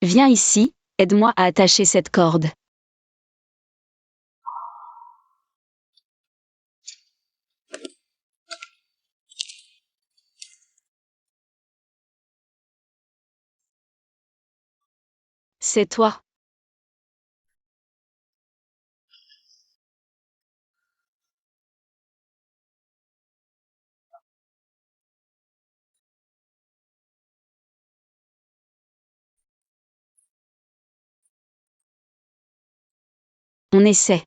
Viens ici, aide-moi à attacher cette corde. C'est toi. On essaie.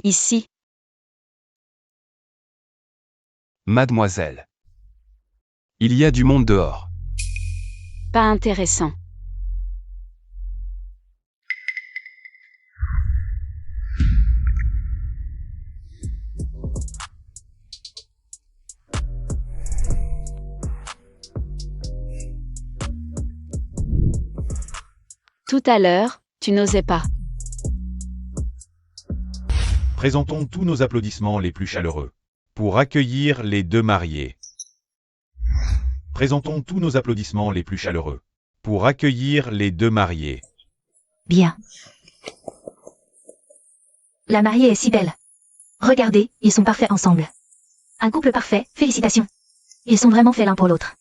Ici. Mademoiselle. Il y a du monde dehors. Pas intéressant. Tout à l'heure, tu n'osais pas. Présentons tous nos applaudissements les plus chaleureux pour accueillir les deux mariés. Présentons tous nos applaudissements les plus chaleureux pour accueillir les deux mariés. Bien. La mariée est si belle. Regardez, ils sont parfaits ensemble. Un couple parfait, félicitations. Ils sont vraiment faits l'un pour l'autre.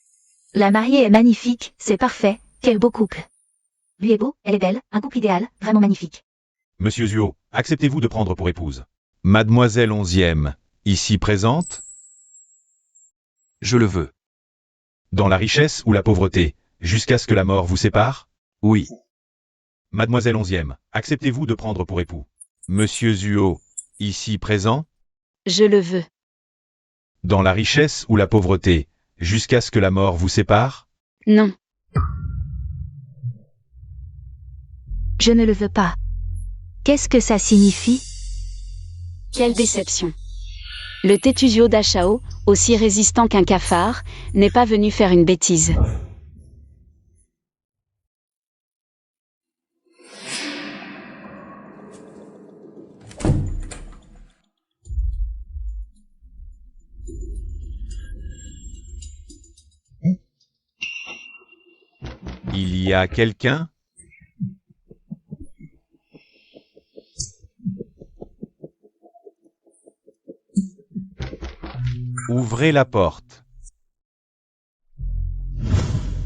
La mariée est magnifique, c'est parfait, quel beau couple. Lui est beau, elle est belle, un couple idéal, vraiment magnifique. Monsieur Zuo, acceptez-vous de prendre pour épouse Mademoiselle 11e, ici présente? Je le veux. Dans la richesse ou la pauvreté, jusqu'à ce que la mort vous sépare? Oui. Mademoiselle 11e, acceptez-vous de prendre pour époux Monsieur Zuo, ici présent? Je le veux. Dans la richesse ou la pauvreté, jusqu'à ce que la mort vous sépare? Non. Je ne le veux pas. Qu'est-ce que ça signifie? Quelle déception. Le têtu Zuo d'Ashao, aussi résistant qu'un cafard, n'est pas venu faire une bêtise. Il y a quelqu'un? Ouvrez la porte.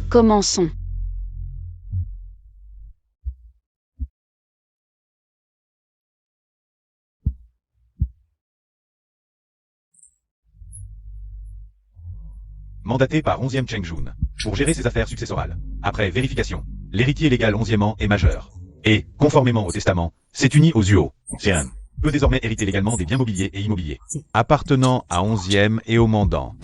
Commençons. Mandaté par 11e Cheng Jun pour gérer ses affaires successorales. Après vérification, l'héritier légal 11e est majeur. Et, conformément au testament, s'est uni aux Zuo. Xian peut désormais hériter légalement des biens mobiliers et immobiliers appartenant à 11e et au mandant.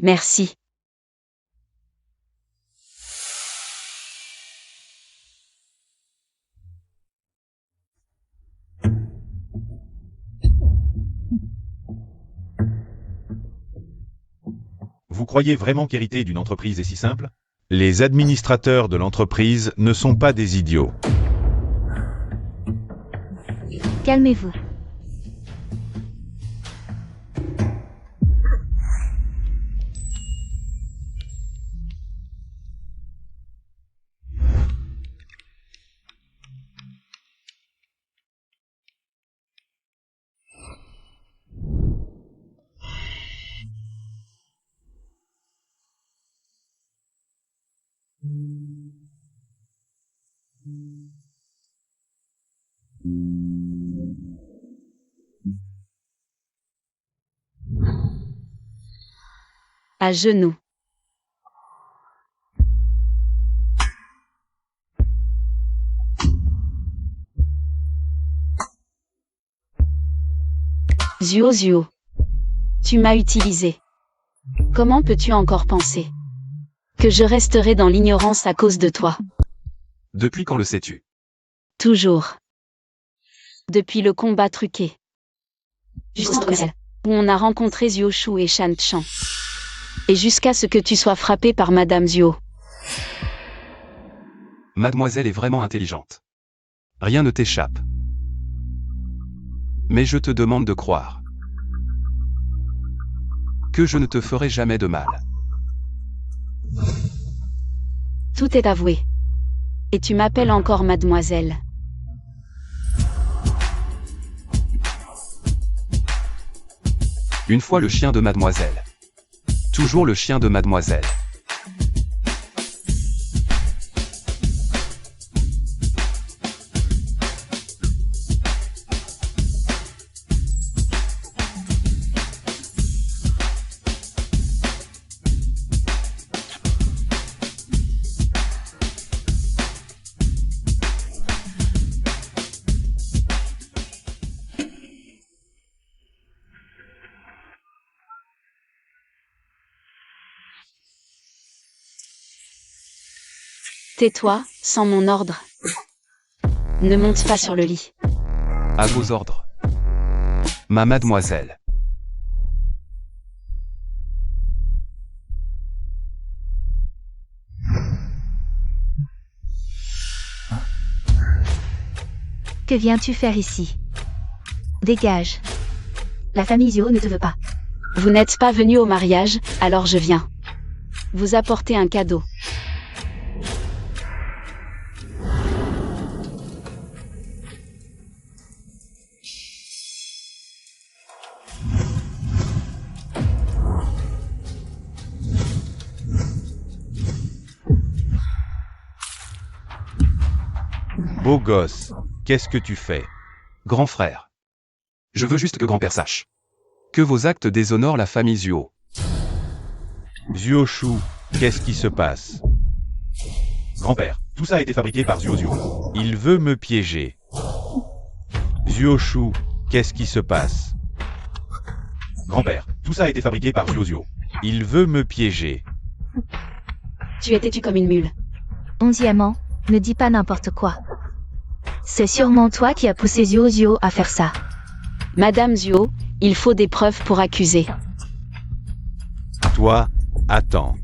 Merci. Vous croyez vraiment qu'hériter d'une entreprise est si simple? Les administrateurs de l'entreprise ne sont pas des idiots. Calmez-vous. À genoux. Zuo. Tu m'as utilisé. Comment peux-tu encore penser que je resterai dans l'ignorance à cause de toi? Depuis quand le sais-tu? Toujours. Depuis le combat truqué. Juste entre elles, où on a rencontré Zuo Shu et Shan Chan. Et jusqu'à ce que tu sois frappé par Madame Zuo. Mademoiselle est vraiment intelligente. Rien ne t'échappe. Mais je te demande de croire que je ne te ferai jamais de mal. Tout est avoué. Et tu m'appelles encore mademoiselle. Une fois le chien de mademoiselle. Toujours le chien de mademoiselle. Tais-toi, sans mon ordre. Ne monte pas sur le lit. À vos ordres. Ma mademoiselle. Que viens-tu faire ici? Dégage. La famille Zuo ne te veut pas. Vous n'êtes pas venu au mariage, alors je viens vous apporter un cadeau. Beau gosse, qu'est-ce que tu fais? Grand frère. Je veux juste que grand-père sache que vos actes déshonorent la famille Zuo. Zuo Shu, qu'est-ce qui se passe? Grand-père, tout ça a été fabriqué par Zuo Zuo. Il veut me piéger. Zuo Shu, qu'est-ce qui se passe? Grand-père, tout ça a été fabriqué par Zuo Zuo. Il veut me piéger. Tu es têtu comme une mule. 11e, ne dis pas n'importe quoi. C'est sûrement toi qui as poussé Zuo à faire ça. Madame Zuo, il faut des preuves pour accuser. Toi, attends.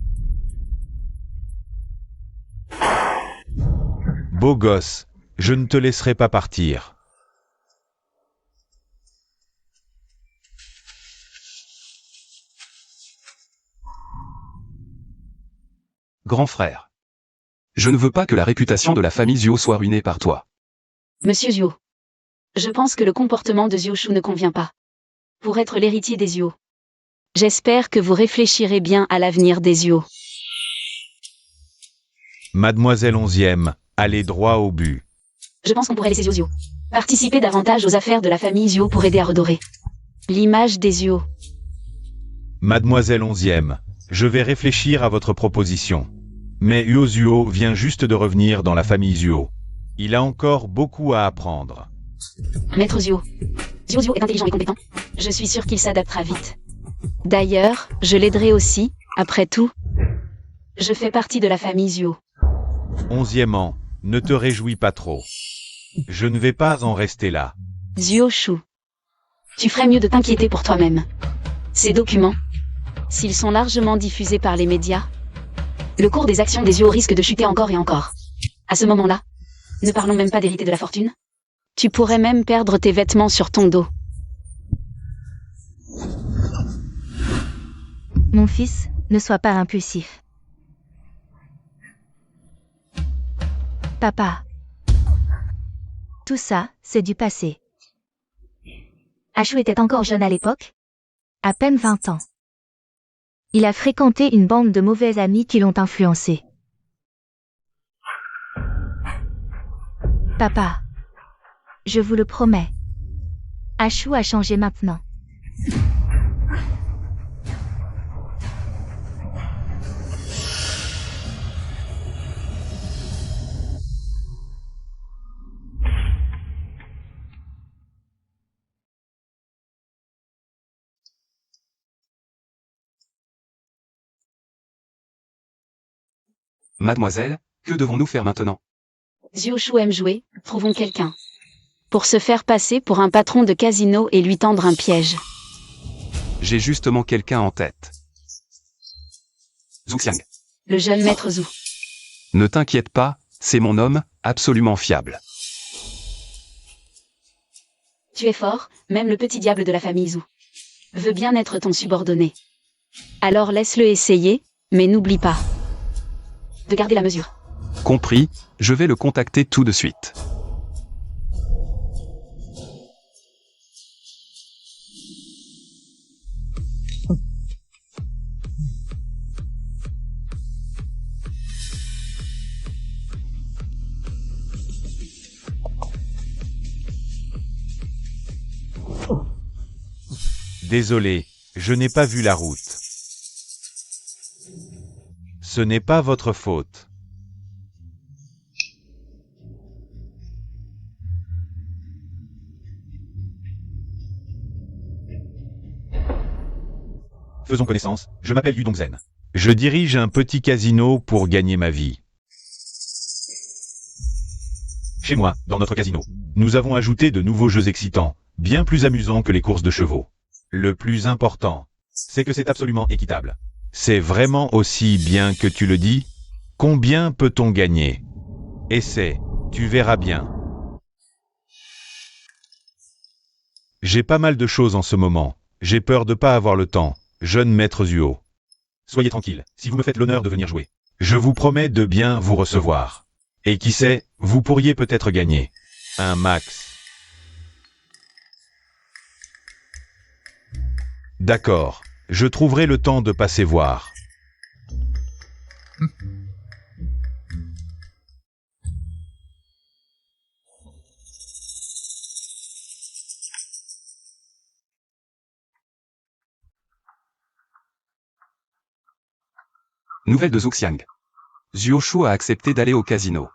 Beau gosse, je ne te laisserai pas partir. Grand frère. Je ne veux pas que la réputation de la famille Zhuo soit ruinée par toi. Monsieur Zhuo. Je pense que le comportement de Zhuo Shu ne convient pas. Pour être l'héritier des Zhuo. J'espère que vous réfléchirez bien à l'avenir des Zhuo. Mademoiselle 11e, allez droit au but. Je pense qu'on pourrait laisser Zhuo participer davantage aux affaires de la famille Zhuo pour aider à redorer l'image des Zhuo. Mademoiselle 11e, je vais réfléchir à votre proposition. Mais Huo Zhuo vient juste de revenir dans la famille Zhuo. Il a encore beaucoup à apprendre. Maître Zhuo. Zhuo est intelligent et compétent. Je suis sûr qu'il s'adaptera vite. D'ailleurs, je l'aiderai aussi, après tout. Je fais partie de la famille Zhuo. 11e, ne te réjouis pas trop. Je ne vais pas en rester là. Zhuo Shu. Tu ferais mieux de t'inquiéter pour toi-même. Ces documents, s'ils sont largement diffusés par les médias, le cours des actions des Zhuo risque de chuter encore et encore. À ce moment-là, ne parlons même pas d'hériter de la fortune. Tu pourrais même perdre tes vêtements sur ton dos. Mon fils, ne sois pas impulsif. Papa. Tout ça, c'est du passé. Ashu était encore jeune à l'époque. À peine 20 ans. Il a fréquenté une bande de mauvais amis qui l'ont influencé. Papa. Je vous le promets. Ashu a changé maintenant. Mademoiselle, que devons-nous faire maintenant? Zhuo Shu aime jouer, trouvons quelqu'un. Pour se faire passer pour un patron de casino et lui tendre un piège. J'ai justement quelqu'un en tête. Zhu Xiang. Le jeune maître Zhu. Ne t'inquiète pas, c'est mon homme, absolument fiable. Tu es fort, même le petit diable de la famille Zhu veut bien être ton subordonné. Alors laisse-le essayer, mais n'oublie pas de garder la mesure. Compris, je vais le contacter tout de suite. Désolé, je n'ai pas vu la route. Ce n'est pas votre faute. Faisons connaissance, je m'appelle Yu Dongzhen. Je dirige un petit casino pour gagner ma vie. Chez moi, dans notre casino, nous avons ajouté de nouveaux jeux excitants, bien plus amusants que les courses de chevaux. Le plus important, c'est que c'est absolument équitable. C'est vraiment aussi bien que tu le dis? Combien peut-on gagner? Essaie, tu verras bien. J'ai pas mal de choses en ce moment. J'ai peur de pas avoir le temps, jeune maître Zhuo. Soyez tranquille, si vous me faites l'honneur de venir jouer. Je vous promets de bien vous recevoir. Et qui sait, vous pourriez peut-être gagner. Un max. D'accord, je trouverai le temps de passer voir. Nouvelle de Zhu Xiang. Zhuo Shu a accepté d'aller au casino.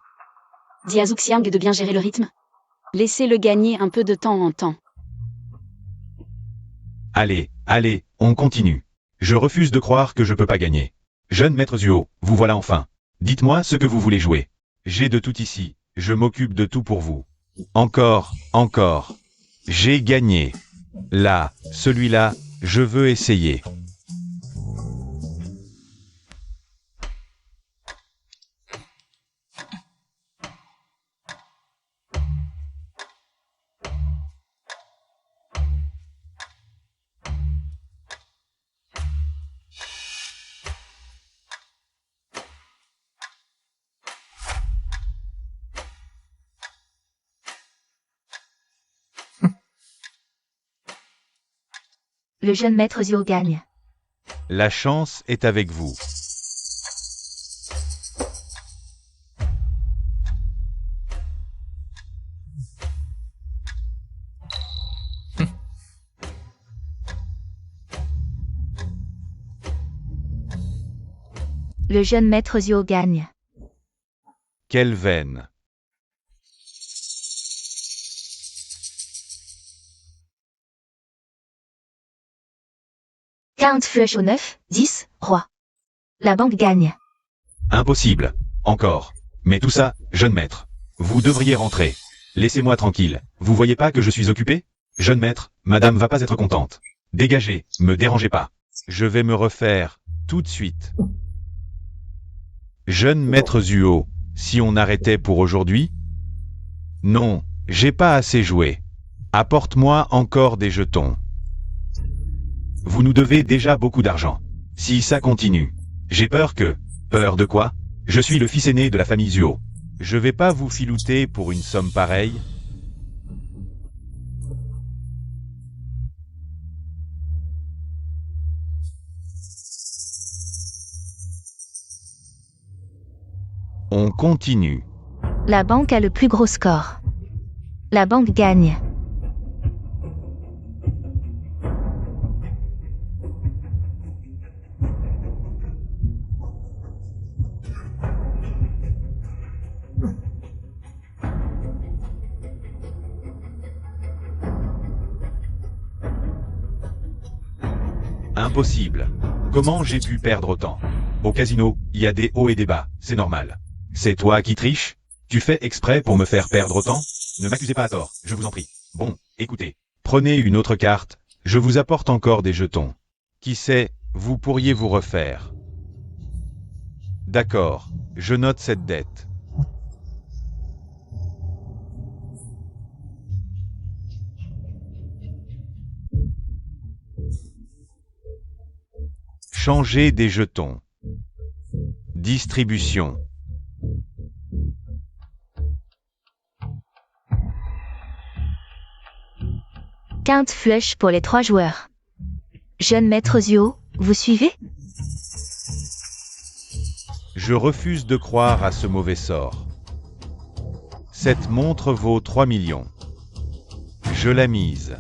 Dis à Zhu Xiang de bien gérer le rythme. Laissez-le gagner un peu de temps en temps. Allez, allez, on continue. Je refuse de croire que je peux pas gagner. Jeune maître Zhuo, vous voilà enfin. Dites-moi ce que vous voulez jouer. J'ai de tout ici, je m'occupe de tout pour vous. Encore, encore. J'ai gagné. Là, celui-là, je veux essayer. Le jeune maître Zuo gagne. La chance est avec vous. Le jeune maître Zuo gagne. Quelle veine. Count flush au 9, 10, roi. La banque gagne. Impossible. Encore. Mais tout ça, jeune maître. Vous devriez rentrer. Laissez-moi tranquille. Vous voyez pas que je suis occupé? Jeune maître, madame va pas être contente. Dégagez, me dérangez pas. Je vais me refaire, tout de suite. Jeune maître Zuo, si on arrêtait pour aujourd'hui? Non, j'ai pas assez joué. Apporte-moi encore des jetons. Vous nous devez déjà beaucoup d'argent. Si ça continue, j'ai peur que... Peur de quoi? Je suis le fils aîné de la famille Zuo. Je vais pas vous filouter pour une somme pareille. On continue. La banque a le plus gros score. La banque gagne. Impossible. Comment j'ai pu perdre autant? Au casino, il y a des hauts et des bas, c'est normal. C'est toi qui triches? Tu fais exprès pour me faire perdre autant? Ne m'accusez pas à tort, je vous en prie. Bon, écoutez. Prenez une autre carte, je vous apporte encore des jetons. Qui sait, vous pourriez vous refaire. D'accord, je note cette dette. Changer des jetons. Distribution. Count flush pour les 3 joueurs. Jeune maître Zuo, vous suivez? Je refuse de croire à ce mauvais sort. Cette montre vaut 3 millions. Je la mise.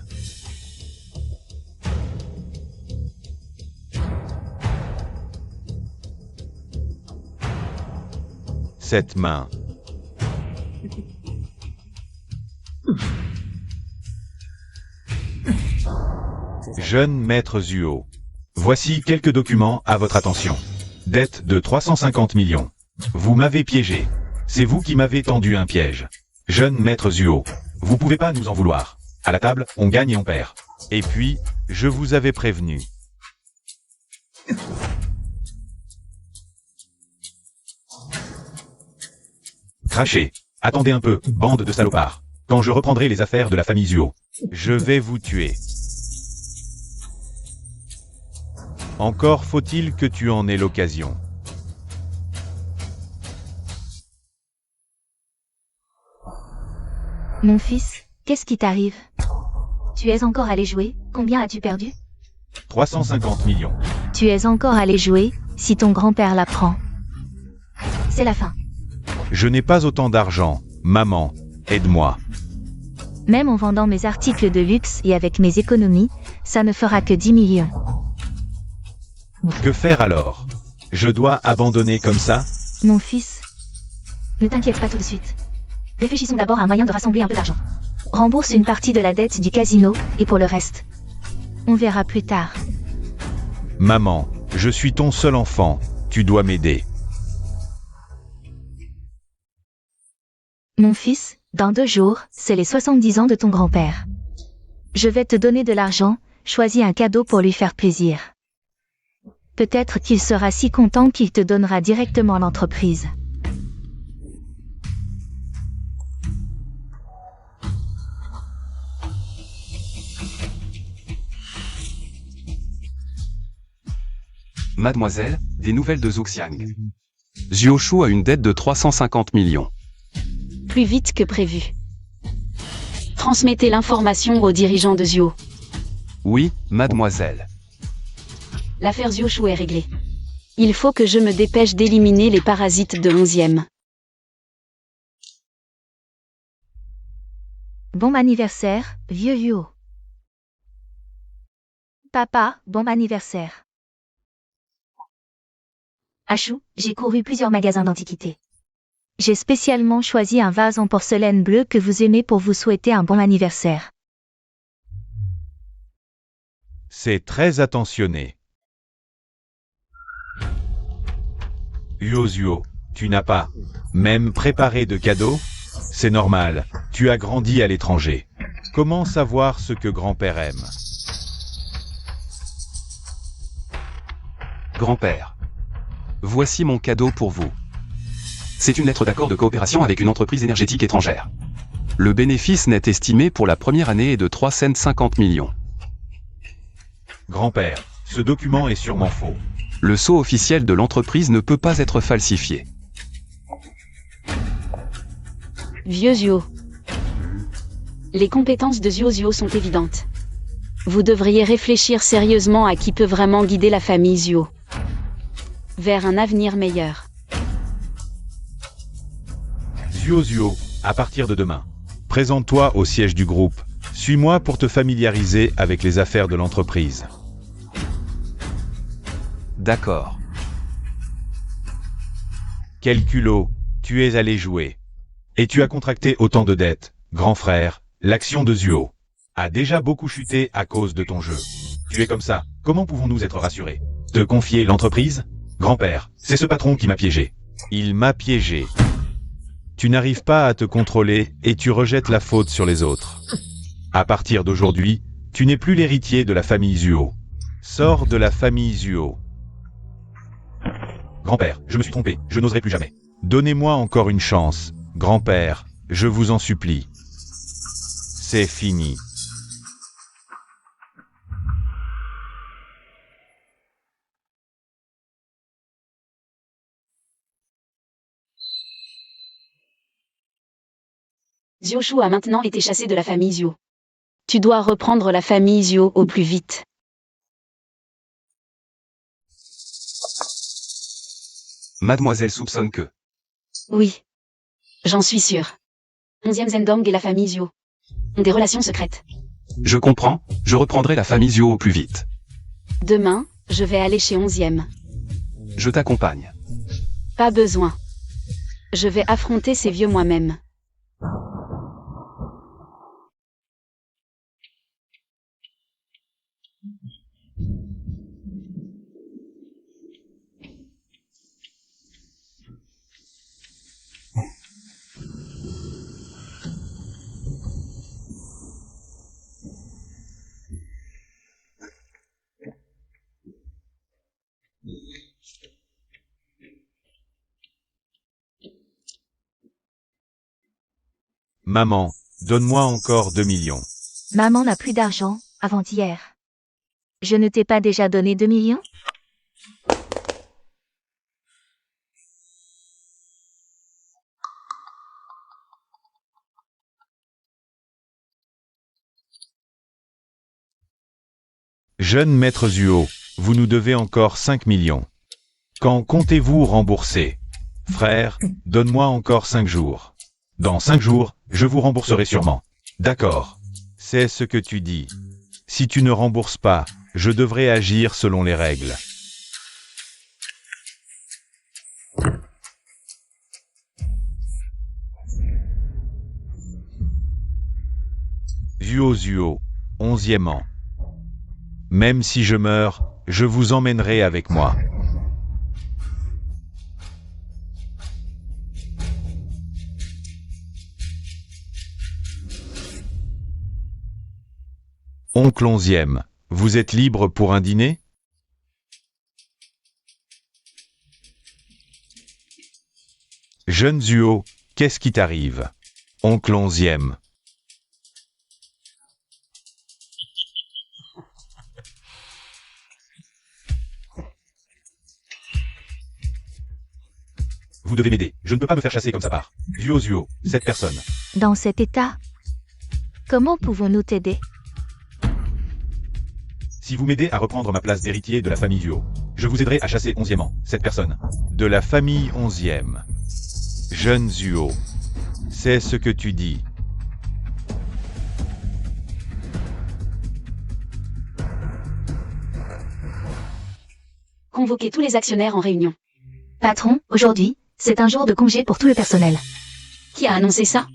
Cette main. Jeune maître Zuo. Voici quelques documents à votre attention. Dette de 350 millions. Vous m'avez piégé. C'est vous qui m'avez tendu un piège. Jeune maître Zuo. Vous pouvez pas nous en vouloir. À la table, on gagne et on perd. Et puis, je vous avais prévenu. Crachez. Attendez un peu, bande de salopards. Quand je reprendrai les affaires de la famille Zuo, je vais vous tuer. Encore faut-il que tu en aies l'occasion. Mon fils, qu'est-ce qui t'arrive? Tu es encore allé jouer? Combien as-tu perdu? 350 millions. Tu es encore allé jouer, si ton grand-père l'apprend. C'est la fin. Je n'ai pas autant d'argent. Maman, aide-moi. Même en vendant mes articles de luxe et avec mes économies, ça ne fera que 10 millions. Que faire alors? Je dois abandonner comme ça? Mon fils, ne t'inquiète pas tout de suite. Réfléchissons d'abord à un moyen de rassembler un peu d'argent. Rembourse une partie de la dette du casino, et pour le reste, on verra plus tard. Maman, je suis ton seul enfant, tu dois m'aider. Mon fils, dans 2 jours, c'est les 70 ans de ton grand-père. Je vais te donner de l'argent, choisis un cadeau pour lui faire plaisir. Peut-être qu'il sera si content qu'il te donnera directement l'entreprise. Mademoiselle, des nouvelles de Zhuxiang. Zuoshu a une dette de 350 millions. Plus vite que prévu. Transmettez l'information aux dirigeants de Zuo. Oui, mademoiselle. L'affaire Xiaoshu est réglée. Il faut que je me dépêche d'éliminer les parasites de 11e. Bon anniversaire, vieux Yuo. Papa, bon anniversaire. Ashu, j'ai couru plusieurs magasins d'antiquités. J'ai spécialement choisi un vase en porcelaine bleue que vous aimez pour vous souhaiter un bon anniversaire. C'est très attentionné. Zuo, tu n'as pas même préparé de cadeau? C'est normal, tu as grandi à l'étranger. Comment savoir ce que grand-père aime? Grand-père. Voici mon cadeau pour vous. C'est une lettre d'accord de coopération avec une entreprise énergétique étrangère. Le bénéfice net estimé pour la première année est de 350 millions. Grand-père, ce document est sûrement faux. Le sceau officiel de l'entreprise ne peut pas être falsifié. Vieux Zio. Les compétences de Zio sont évidentes. Vous devriez réfléchir sérieusement à qui peut vraiment guider la famille Zio vers un avenir meilleur. Zuo, à partir de demain, présente-toi au siège du groupe. Suis-moi pour te familiariser avec les affaires de l'entreprise. D'accord. Quel culot, tu es allé jouer. Et tu as contracté autant de dettes, grand frère. L'action de Zuo a déjà beaucoup chuté à cause de ton jeu. Tu es comme ça, comment pouvons-nous être rassurés? Te confier l'entreprise? Grand-père, c'est ce patron qui m'a piégé. Il m'a piégé. Tu n'arrives pas à te contrôler et tu rejettes la faute sur les autres. À partir d'aujourd'hui, tu n'es plus l'héritier de la famille Zuo. Sors de la famille Zuo. Grand-père, je me suis trompé, je n'oserai plus jamais. Donnez-moi encore une chance, grand-père, je vous en supplie. C'est fini. Xiaoshu a maintenant été chassé de la famille Zio. Tu dois reprendre la famille Zio au plus vite. Mademoiselle soupçonne que... Oui. J'en suis sûr. 11e Zendong et la famille Zio ont des relations secrètes. Je comprends, je reprendrai la famille Zuo au plus vite. Demain, je vais aller chez 11e. Je t'accompagne. Pas besoin. Je vais affronter ces vieux moi-même. Maman, donne-moi encore 2 millions. Maman n'a plus d'argent, avant-hier. Je ne t'ai pas déjà donné 2 millions? Jeune maître Zuo, vous nous devez encore 5 millions. Quand comptez-vous rembourser? Frère, donne-moi encore 5 jours. Dans 5 jours, je vous rembourserai sûrement. D'accord. C'est ce que tu dis. Si tu ne rembourses pas, je devrai agir selon les règles. Zuo, 11e an. Même si je meurs, je vous emmènerai avec moi. Oncle 11e, vous êtes libre pour un dîner? Jeune Zuo, qu'est-ce qui t'arrive? Oncle 11e. Vous devez m'aider, je ne peux pas me faire chasser comme ça par Zuo, cette personne. Dans cet état? Comment pouvons-nous t'aider? Si vous m'aidez à reprendre ma place d'héritier de la famille Duo, je vous aiderai à chasser 11e cette personne. De la famille 11e. Jeune Zuo. C'est ce que tu dis. Convoquez tous les actionnaires en réunion. Patron, aujourd'hui, c'est un jour de congé pour tout le personnel. Qui a annoncé ça?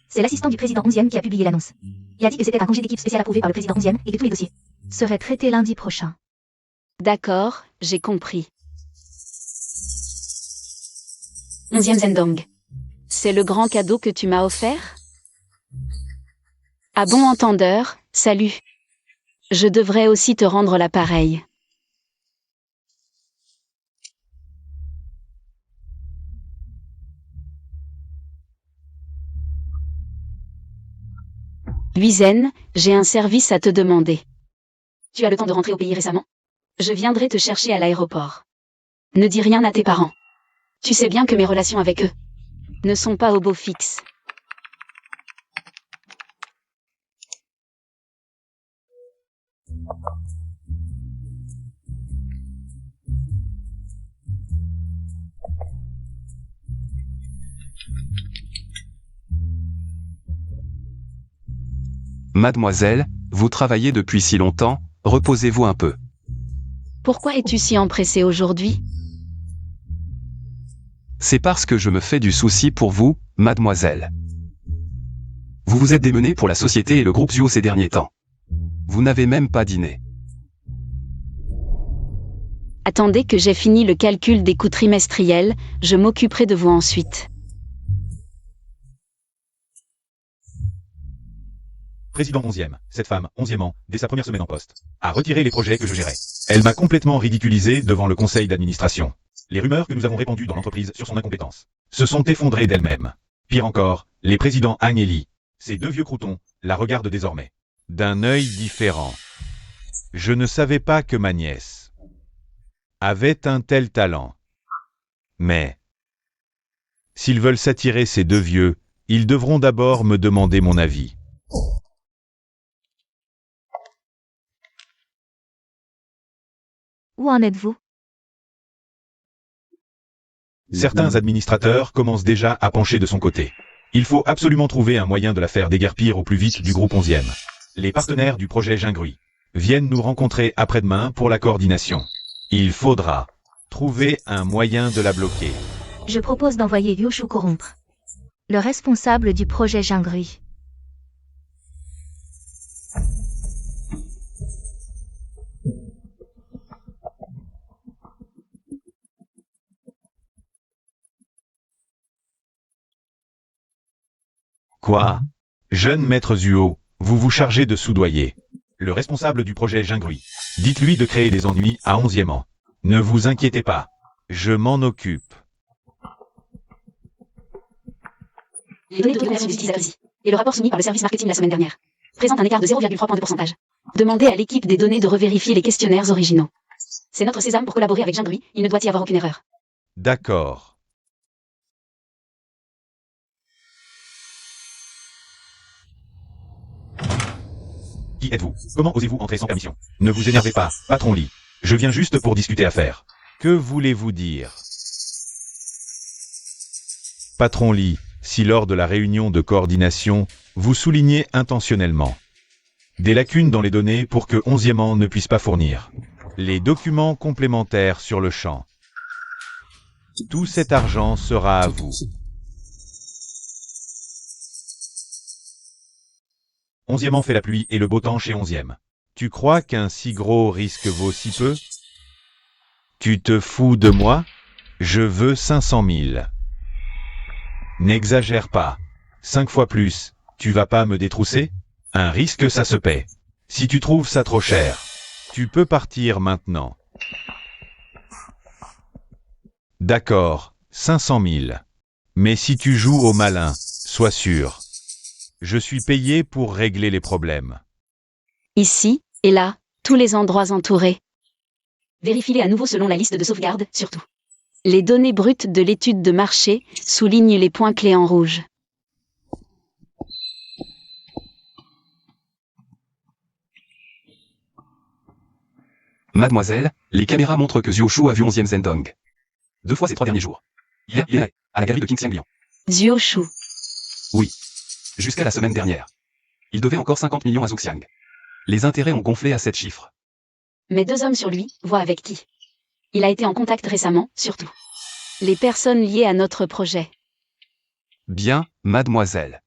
C'est l'assistant du président 11e qui a publié l'annonce. Il a dit que c'était un congé d'équipe spécial approuvé par le président 11e et que tous les dossiers seraient traités lundi prochain. D'accord, j'ai compris. 11e Zendong. C'est le grand cadeau que tu m'as offert? À bon entendeur, salut. Je devrais aussi te rendre l'appareil. Luizen, j'ai un service à te demander. Tu as le temps de rentrer au pays récemment? Je viendrai te chercher à l'aéroport. Ne dis rien à tes parents. Tu sais bien que mes relations avec eux ne sont pas au beau fixe. Mademoiselle, vous travaillez depuis si longtemps, reposez-vous un peu. Pourquoi es-tu si empressé aujourd'hui? C'est parce que je me fais du souci pour vous, mademoiselle. Vous vous êtes démenée pour la société et le groupe Zuo ces derniers temps. Vous n'avez même pas dîné. Attendez que j'ai fini le calcul des coûts trimestriels, je m'occuperai de vous ensuite. Président 11e, cette femme, 11e an, dès sa première semaine en poste, a retiré les projets que je gérais. Elle m'a complètement ridiculisé devant le conseil d'administration. Les rumeurs que nous avons répandues dans l'entreprise sur son incompétence se sont effondrées d'elles-mêmes. Pire encore, les présidents Hang et Lee, ces deux vieux croutons, la regardent désormais d'un œil différent. Je ne savais pas que ma nièce avait un tel talent. Mais s'ils veulent s'attirer ces deux vieux, ils devront d'abord me demander mon avis. Où en êtes-vous? Certains administrateurs commencent déjà à pencher de son côté. Il faut absolument trouver un moyen de la faire déguerpir au plus vite du groupe 11e. Les partenaires du projet Jingrui viennent nous rencontrer après-demain pour la coordination. Il faudra trouver un moyen de la bloquer. Je propose d'envoyer Yoshu corrompre le responsable du projet Jingrui. Quoi? Jeune maître Zuo, vous vous chargez de soudoyer le responsable du projet Jingrui. Dites-lui de créer des ennuis à 11e an. Ne vous inquiétez pas. Je m'en occupe. Les données de commerce des utilisateurs et le rapport soumis par le service marketing la semaine dernière présentent un écart de 0,3 points de pourcentage. Demandez à l'équipe des données de revérifier les questionnaires originaux. C'est notre sésame pour collaborer avec Jingrui, il ne doit y avoir aucune erreur. D'accord. Qui êtes-vous? Comment osez-vous entrer sans permission? Ne vous énervez pas, patron Lee. Je viens juste pour discuter affaires. Que voulez-vous dire? Patron Lee, si lors de la réunion de coordination, vous soulignez intentionnellement des lacunes dans les données pour que 11e an ne puisse pas fournir les documents complémentaires sur le champ, tout cet argent sera à vous. 11e an fait la pluie et le beau temps chez 11e. Tu crois qu'un si gros risque vaut si peu? Tu te fous de moi? Je veux 500 000. N'exagère pas. 5 fois plus, tu vas pas me détrousser? Un risque ça se paie. Si tu trouves ça trop cher, tu peux partir maintenant. D'accord, 500 000. Mais si tu joues au malin, sois sûr. Je suis payé pour régler les problèmes. Ici, et là, tous les endroits entourés. Vérifiez-les à nouveau selon la liste de sauvegarde, surtout. Les données brutes de l'étude de marché soulignent les points clés en rouge. Mademoiselle, les caméras montrent que Zhuo Shu a vu 11e Zhendong. 2 fois ces 3 derniers jours. Il est à la galerie de Qingxiangliang. Zhuo Shu. Oui. Jusqu'à la semaine dernière. Il devait encore 50 millions à Zhuxiang. Les intérêts ont gonflé à 7 chiffres. Mes 2 hommes sur lui, voient avec qui. Il a été en contact récemment, surtout. Les personnes liées à notre projet. Bien, mademoiselle.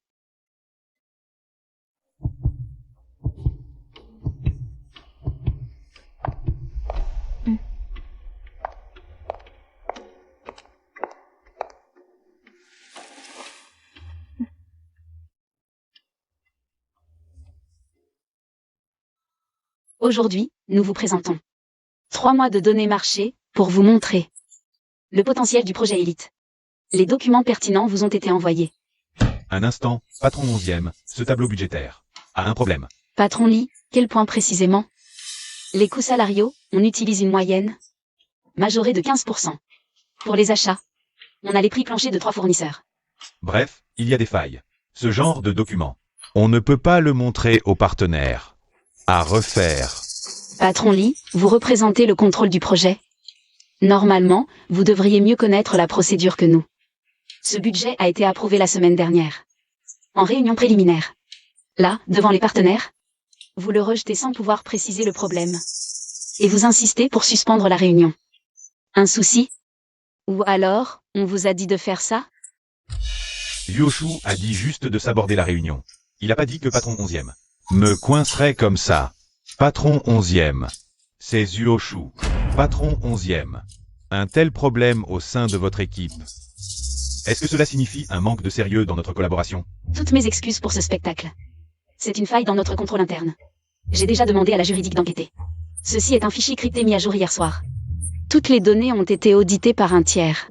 Aujourd'hui, nous vous présentons 3 mois de données marché pour vous montrer le potentiel du projet Elite. Les documents pertinents vous ont été envoyés. Un instant, patron 11e, ce tableau budgétaire a un problème. Patron Lee, quel point précisément? Les coûts salariaux, on utilise une moyenne majorée de 15%. Pour les achats, on a les prix planchers de 3 fournisseurs. Bref, il y a des failles. Ce genre de document, on ne peut pas le montrer aux partenaires. À refaire. Patron Lee, vous représentez le contrôle du projet. Normalement, vous devriez mieux connaître la procédure que nous. Ce budget a été approuvé la semaine dernière. En réunion préliminaire. Là, devant les partenaires, vous le rejetez sans pouvoir préciser le problème. Et vous insistez pour suspendre la réunion. Un souci? Ou alors, on vous a dit de faire ça? Zhuo Shu a dit juste de s'aborder la réunion. Il a pas dit que patron 11e me coincerait comme ça. Patron 11e. C'est Zhuo Shu. Patron 11e. Un tel problème au sein de votre équipe. Est-ce que cela signifie un manque de sérieux dans notre collaboration? Toutes mes excuses pour ce spectacle. C'est une faille dans notre contrôle interne. J'ai déjà demandé à la juridique d'enquêter. Ceci est un fichier crypté mis à jour hier soir. Toutes les données ont été auditées par un tiers.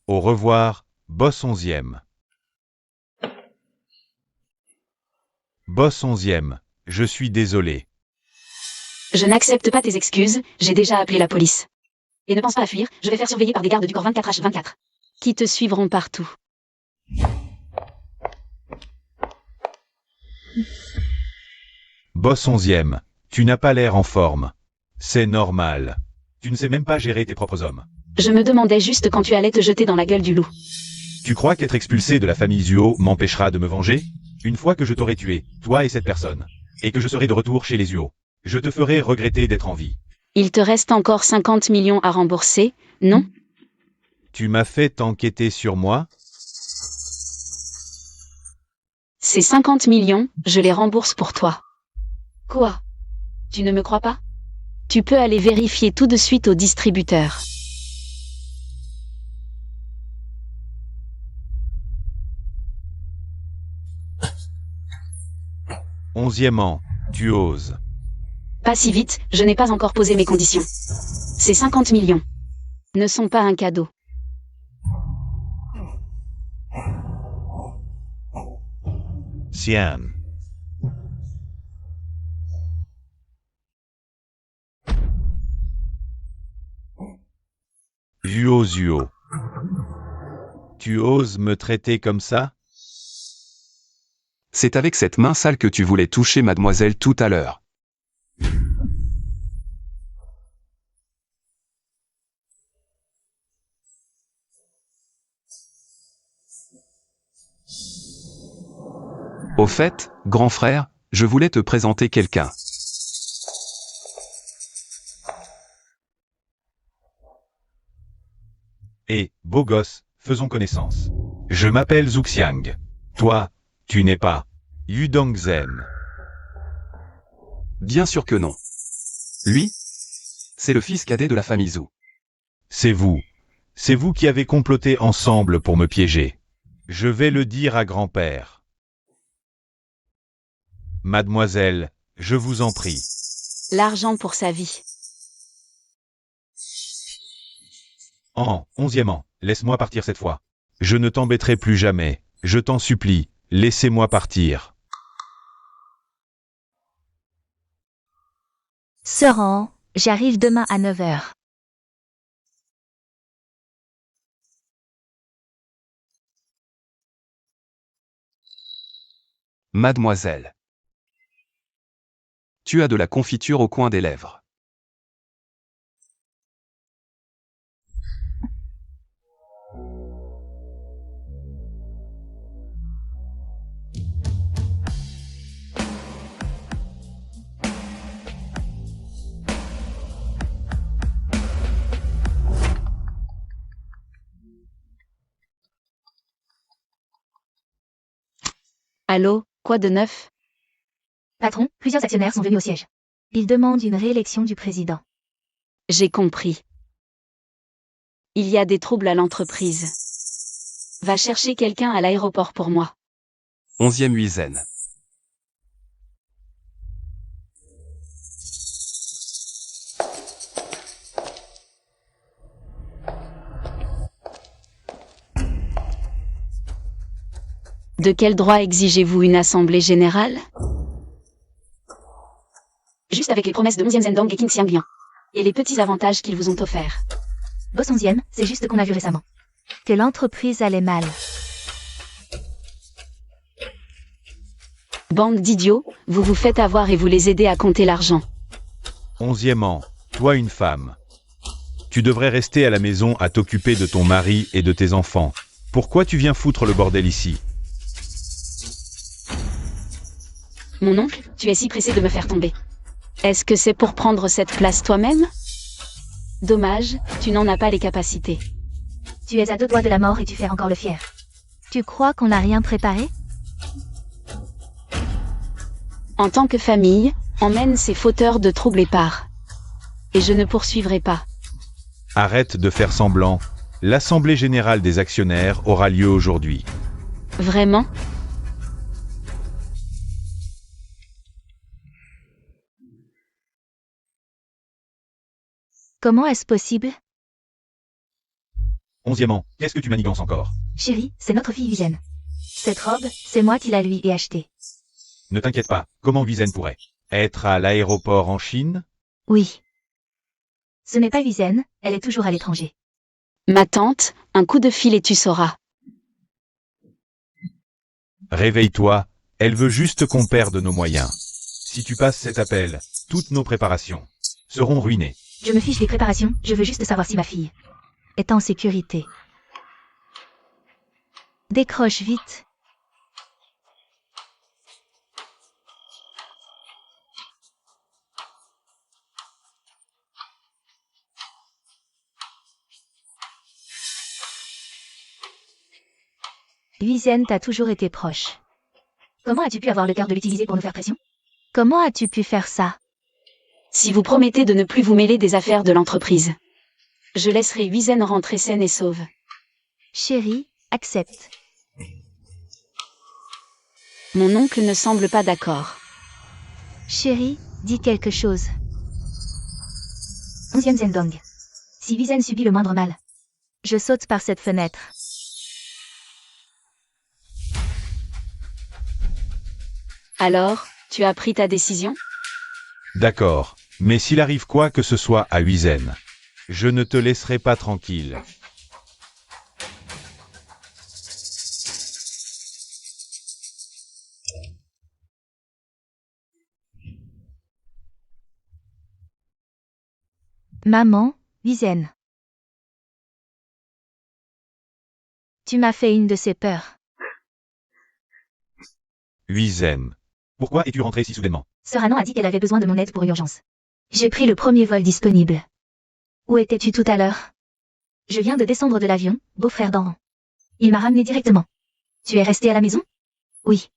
Au revoir, boss 11e. Boss 11e, je suis désolé. Je n'accepte pas tes excuses, j'ai déjà appelé la police. Et ne pense pas à fuir, je vais faire surveiller par des gardes du corps 24H24. Qui te suivront partout. Boss 11e, tu n'as pas l'air en forme. C'est normal. Tu ne sais même pas gérer tes propres hommes. Je me demandais juste quand tu allais te jeter dans la gueule du loup. Tu crois qu'être expulsé de la famille Zhuo m'empêchera de me venger? Une fois que je t'aurai tué, toi et cette personne, et que je serai de retour chez les Zhuo, je te ferai regretter d'être en vie. Il te reste encore 50 millions à rembourser, non? Tu m'as fait enquêter sur moi? Ces 50 millions, je les rembourse pour toi. Quoi? Tu ne me crois pas? Tu peux aller vérifier tout de suite au distributeur. Onzièmement, tu oses. Pas si vite, je n'ai pas encore posé mes conditions. Ces 50 millions ne sont pas un cadeau. Xian. Zhuo. Tu oses me traiter comme ça? C'est avec cette main sale que tu voulais toucher mademoiselle tout à l'heure. Au fait, grand frère, je voulais te présenter quelqu'un. Et, beau gosse, faisons connaissance. Je m'appelle Zhuxiang. Toi, tu n'es pas Yu Dongzhen. Bien sûr que non. Lui, c'est le fils cadet de la famille Zhu. C'est vous. C'est vous qui avez comploté ensemble pour me piéger. Je vais le dire à grand-père. Mademoiselle, je vous en prie. L'argent pour sa vie. En 11e, laisse-moi partir cette fois. Je ne t'embêterai plus jamais. Je t'en supplie, laissez-moi partir. Sœur An, j'arrive demain à 9h. Mademoiselle. Tu as de la confiture au coin des lèvres. Allô, quoi de neuf? Patron, plusieurs actionnaires sont venus au siège. Ils demandent une réélection du président. J'ai compris. Il y a des troubles à l'entreprise. Va chercher quelqu'un à l'aéroport pour moi. 11e Wiesen. De quel droit exigez-vous une assemblée générale? Juste avec les promesses de 11e Zendong et King Xianglian. Et les petits avantages qu'ils vous ont offerts. Boss 11e, c'est juste qu'on a vu récemment que l'entreprise allait mal. Bande d'idiots, vous vous faites avoir et vous les aidez à compter l'argent. 11e, toi une femme. Tu devrais rester à la maison à t'occuper de ton mari et de tes enfants. Pourquoi tu viens foutre le bordel ici? Mon oncle, tu es si pressé de me faire tomber. Est-ce que c'est pour prendre cette place toi-même? Dommage, tu n'en as pas les capacités. Tu es à 2 doigts de la mort et tu fais encore le fier. Tu crois qu'on n'a rien préparé? En tant que famille, emmène ces fauteurs de troubles et pars. Et je ne poursuivrai pas. Arrête de faire semblant. L'Assemblée générale des actionnaires aura lieu aujourd'hui. Vraiment? Comment est-ce possible? 11e, qu'est-ce que tu manigances encore? Chérie, c'est notre fille Wiesen. Cette robe, c'est moi qui la lui ai achetée. Ne t'inquiète pas, comment Wiesen pourrait être à l'aéroport en Chine? Oui. Ce n'est pas Wiesen, elle est toujours à l'étranger. Ma tante, un coup de fil et tu sauras. Réveille-toi, elle veut juste qu'on perde nos moyens. Si tu passes cet appel, toutes nos préparations seront ruinées. Je me fiche des préparations, je veux juste savoir si ma fille est en sécurité. Décroche vite. Wiesen t'a toujours été proche. Comment as-tu pu avoir le cœur de l'utiliser pour nous faire pression? Comment as-tu pu faire ça? Si vous promettez de ne plus vous mêler des affaires de l'entreprise, je laisserai Wiesen rentrer saine et sauve. Chérie, accepte. Mon oncle ne semble pas d'accord. Chérie, dis quelque chose. 11e Zendong. Si Wiesen subit le moindre mal, je saute par cette fenêtre. Alors, tu as pris ta décision? D'accord, mais s'il arrive quoi que ce soit à Wiesen, je ne te laisserai pas tranquille. Maman, Wiesen. Tu m'as fait une de ces peurs. Wiesen. Pourquoi es-tu rentré si soudainement? Sœur Anan a dit qu'elle avait besoin de mon aide pour une urgence. J'ai pris le premier vol disponible. Où étais-tu tout à l'heure? Je viens de descendre de l'avion, beau-frère d'Enran. Il m'a ramené directement. Tu es resté à la maison? Oui.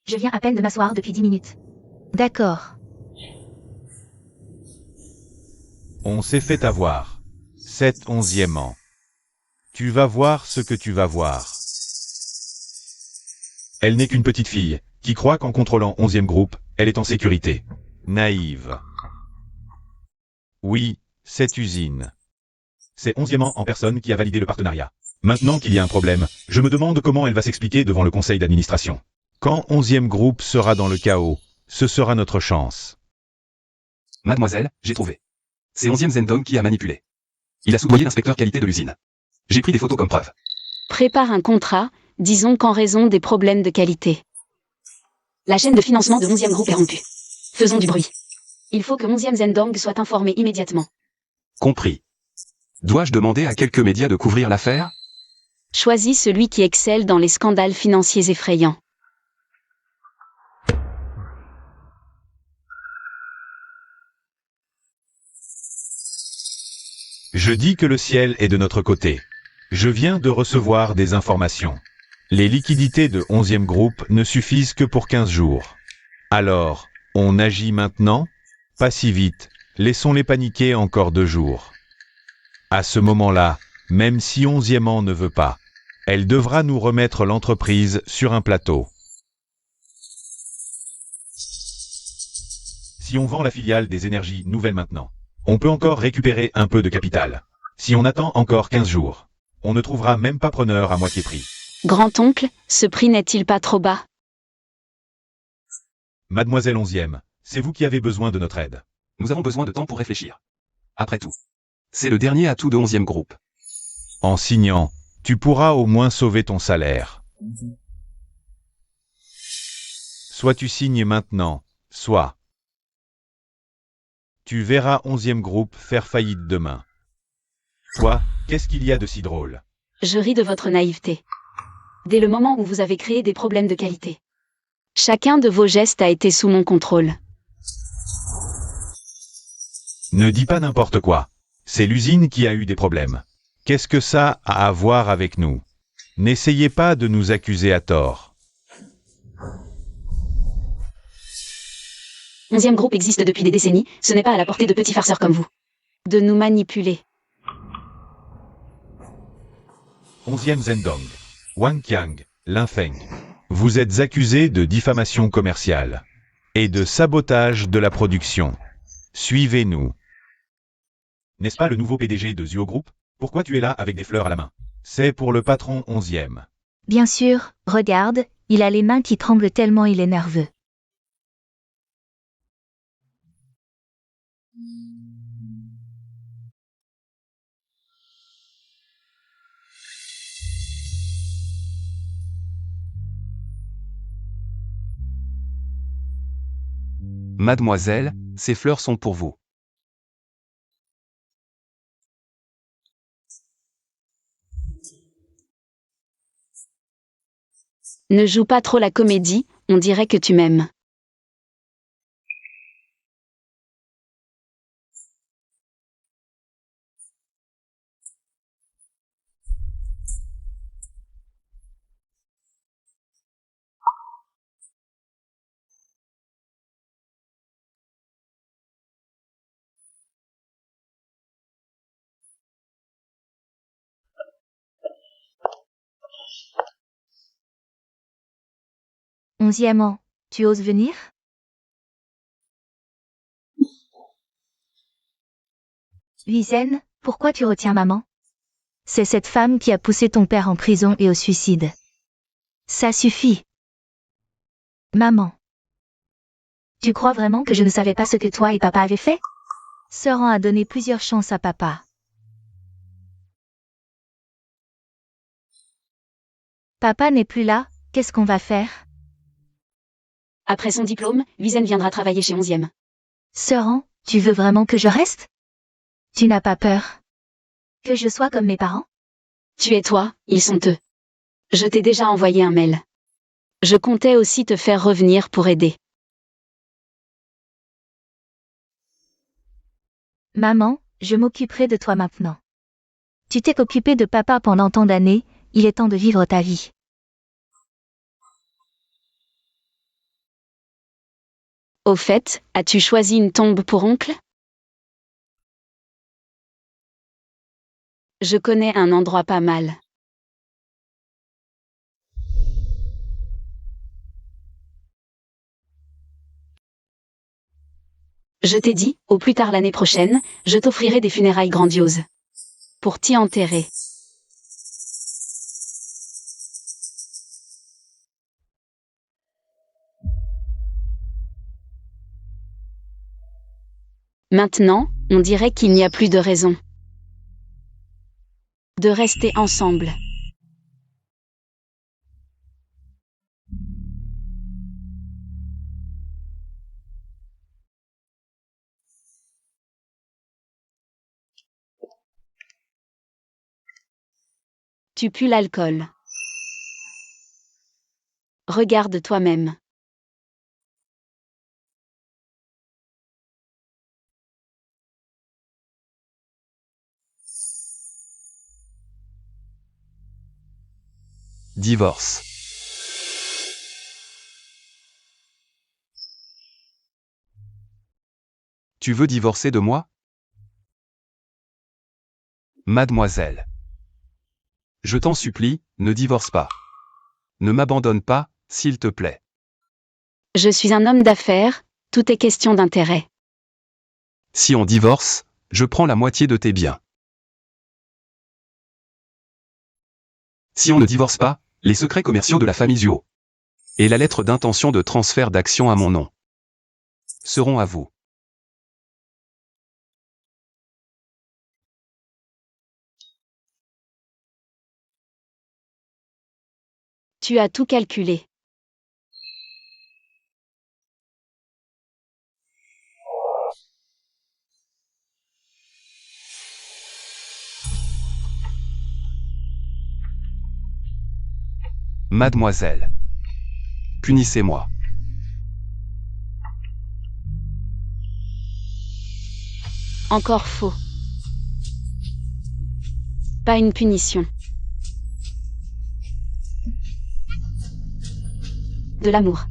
Je viens à peine de m'asseoir depuis 10 minutes. D'accord. On s'est fait avoir. 11e. Tu vas voir ce que tu vas voir. Elle n'est qu'une petite fille, qui croit qu'en contrôlant 11e groupe, elle est en sécurité. Naïve. Oui, cette usine. C'est 11e en personne qui a validé le partenariat. Maintenant qu'il y a un problème, je me demande comment elle va s'expliquer devant le conseil d'administration. Quand 11e groupe sera dans le chaos, ce sera notre chance. Mademoiselle, j'ai trouvé. C'est 11e Zendong qui a manipulé. Il a soudoyé l'inspecteur qualité de l'usine. J'ai pris des photos comme preuve. Prépare un contrat, disons qu'en raison des problèmes de qualité. La chaîne de financement de 11e groupe est rompue. Faisons du bruit. Il faut que 11e Zendong soit informé immédiatement. Compris. Dois-je demander à quelques médias de couvrir l'affaire? Choisis celui qui excelle dans les scandales financiers effrayants. Je dis que le ciel est de notre côté. Je viens de recevoir des informations. Les liquidités de 11e groupe ne suffisent que pour 15 jours. Alors, on agit maintenant? Pas si vite, laissons-les paniquer encore 2 jours. À ce moment-là, même si 11e an ne veut pas, elle devra nous remettre l'entreprise sur un plateau. Si on vend la filiale des énergies nouvelles maintenant, on peut encore récupérer un peu de capital. Si on attend encore 15 jours, on ne trouvera même pas preneur à moitié prix. Grand-oncle, ce prix n'est-il pas trop bas? Mademoiselle 11e, c'est vous qui avez besoin de notre aide. Nous avons besoin de temps pour réfléchir. Après tout, c'est le dernier atout de 11e groupe. En signant, tu pourras au moins sauver ton salaire. Soit tu signes maintenant, soit tu verras 11e groupe faire faillite demain. Quoi? Qu'est-ce qu'il y a de si drôle? Je ris de votre naïveté. Dès le moment où vous avez créé des problèmes de qualité. Chacun de vos gestes a été sous mon contrôle. Ne dis pas n'importe quoi. C'est l'usine qui a eu des problèmes. Qu'est-ce que ça a à voir avec nous? N'essayez pas de nous accuser à tort. 11e groupe existe depuis des décennies, ce n'est pas à la portée de petits farceurs comme vous. De nous manipuler. 11e Zendong, Wang Qiang, Lin Feng. Vous êtes accusés de diffamation commerciale et de sabotage de la production. Suivez-nous. N'est-ce pas le nouveau PDG de Zuo Group? Pourquoi tu es là avec des fleurs à la main? C'est pour le patron 11e. Bien sûr, regarde, il a les mains qui tremblent tellement il est nerveux. Mademoiselle, ces fleurs sont pour vous. Ne joue pas trop la comédie, on dirait que tu m'aimes. Onzième an, tu oses venir? Huizen, pourquoi tu retiens maman? C'est cette femme qui a poussé ton père en prison et au suicide. Ça suffit. Maman. Tu crois vraiment que je ne savais pas ce que toi et papa avaient fait? Sœur a donné plusieurs chances à papa. Papa n'est plus là, qu'est-ce qu'on va faire? Après son diplôme, Huizen viendra travailler chez 11e. Sœur, tu veux vraiment que je reste? Tu n'as pas peur? Que je sois comme mes parents? Tu es toi, ils sont eux. Je t'ai déjà envoyé un mail. Je comptais aussi te faire revenir pour aider. Maman, je m'occuperai de toi maintenant. Tu t'es occupée de papa pendant tant d'années, il est temps de vivre ta vie. Au fait, as-tu choisi une tombe pour oncle? Je connais un endroit pas mal. Je t'ai dit, au plus tard l'année prochaine, je t'offrirai des funérailles grandioses. Pour t'y enterrer. Maintenant, on dirait qu'il n'y a plus de raison de rester ensemble. Tu pues l'alcool. Regarde toi-même. Divorce. Tu veux divorcer de moi? Mademoiselle. Je t'en supplie, ne divorce pas. Ne m'abandonne pas, s'il te plaît. Je suis un homme d'affaires, tout est question d'intérêt. Si on divorce, je prends la moitié de tes biens. Si on ne divorce pas, les secrets commerciaux de la famille Zuo et la lettre d'intention de transfert d'actions à mon nom seront à vous. Tu as tout calculé. Mademoiselle. Punissez-moi. Encore faux. Pas une punition. De l'amour.